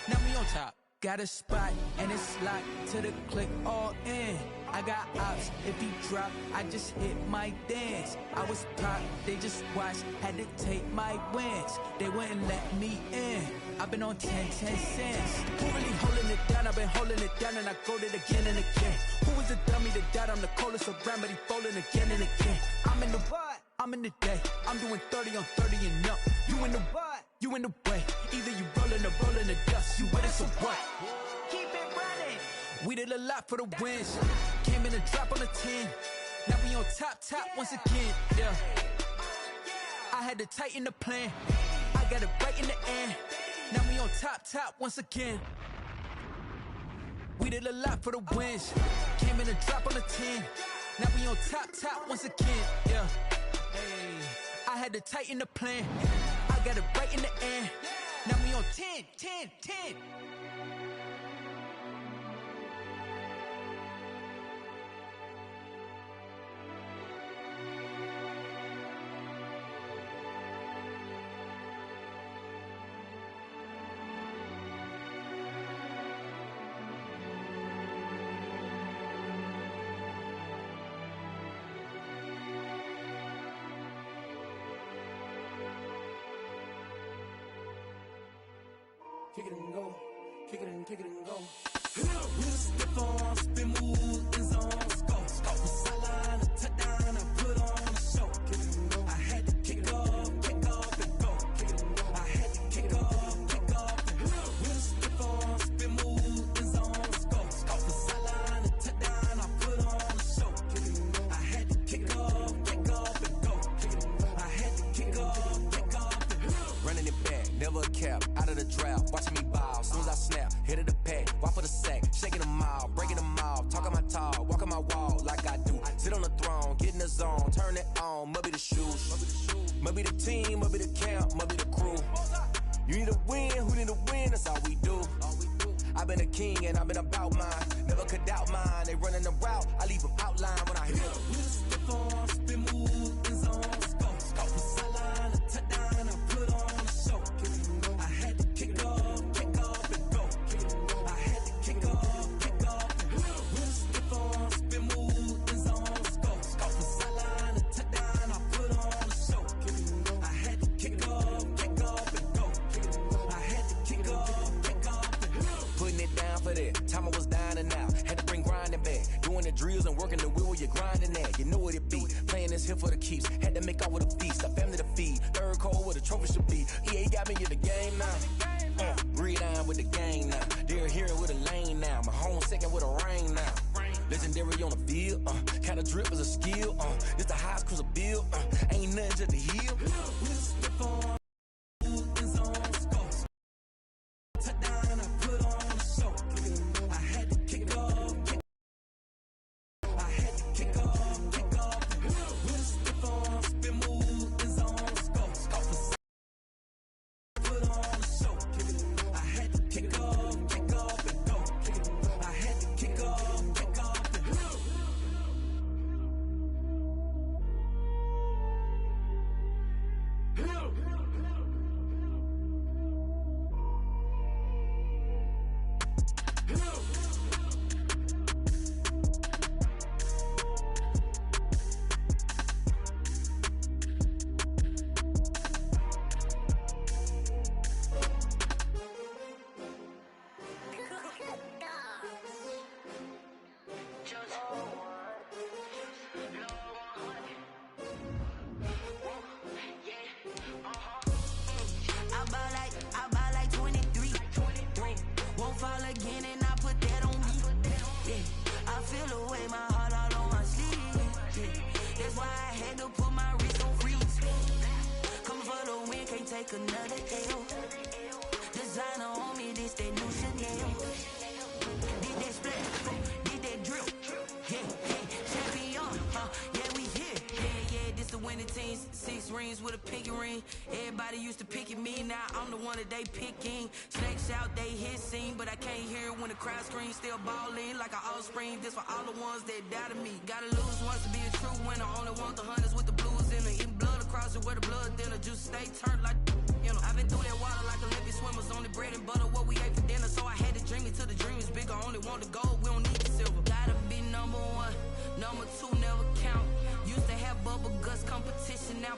Now we on top. Got a spot and it's locked to the click all in. I got ops, if he drop, I just hit my dance. I was pop, they just watched, had to take my wins. They wouldn't let me in. I've been on 10 cents. Who really holding it down? I've been holding it down and I go it again and again. Who was the dummy that died? I'm the coldest around, but he folding again and again. I'm in the what? I'm in the day. I'm doing 30 on 30 and up. You in the what? You in the way. Either you rolling or rolling the dust. You with us or what? Keep it running. We did a lot for the wins. Came in and drop on the 10. Now we on top once again. Yeah. I had to tighten the plan. I got it right in the end. Now we on top once again. We did a lot for the wins. Came in and drop on the 10. Now we on top once again. Yeah. Hey, I had to tighten the plan. I got it right in the end. Now we on 10. Kick it and go, kick it and go. We'll step on, spin, move, in zone, go. From sideline to touchdown, I put on a show. Kick it and go. I had to kick off and go. Kick it and go. I had to kick off and go. We'll step on, spin, move, in zone, go. From sideline to touchdown, I put on a show. Kick it and go. I had to kick off and go. Kick it and go. I had to kick off and go. Running it back, never a cap, out of the drought, watching me ball, soon as I snap, hit of the pack, walk for the sack, shaking them all, breaking them off, talking my talk, walking my wall like I do, sit on the throne, get in the zone, turn it on, must be the shoes, must be the team, must be the camp, must be the crew, you need a win, who need a win, that's all we do, I've been a king and I've been about mine, never could doubt mine, they running the route, I leave them outline when I hit them. We'll step on, spin, move, in zone, go, from sideline to touchdown, I put on set. Time I was dining out, had to bring grinding back. Doing the drills and working the wheel where you're grinding at. You know what it be, playing this here for the keeps. Had to make out with a feast, a family to feed. Third cold where the trophy should be. EA got me in the game now. Gridiron with the gang now. They're hearing with a lane now. My home second with a rain now. Legendary on the field, kinda drip as a skill, it's the highest cruiser bill, ain't nothing just the heel. Another L. Designer on me, this that new Chanel. Did that split, did that drill. Yeah, champion, yeah, we here. Yeah, this the winning team. 6 rings with a pinky ring. Everybody used to pick at me, now I'm the one that they picking. Snakes out, they hit scene, but I can't hear it when the crowd screams. Still balling like an offspring. This for all the ones that doubted me. Gotta lose once to be a true winner. Only want the hunters with the blues in it. Eating blood across it where the blood thinner. Juice stay turned like. You know, I've been through that water like Olympic swimmers. Only bread and butter, what we ate for dinner. So I had to dream it till the dream is bigger. Only want the gold, we don't need the silver. Gotta be number 1, number 2 never count. Used to have bubble guts competition, now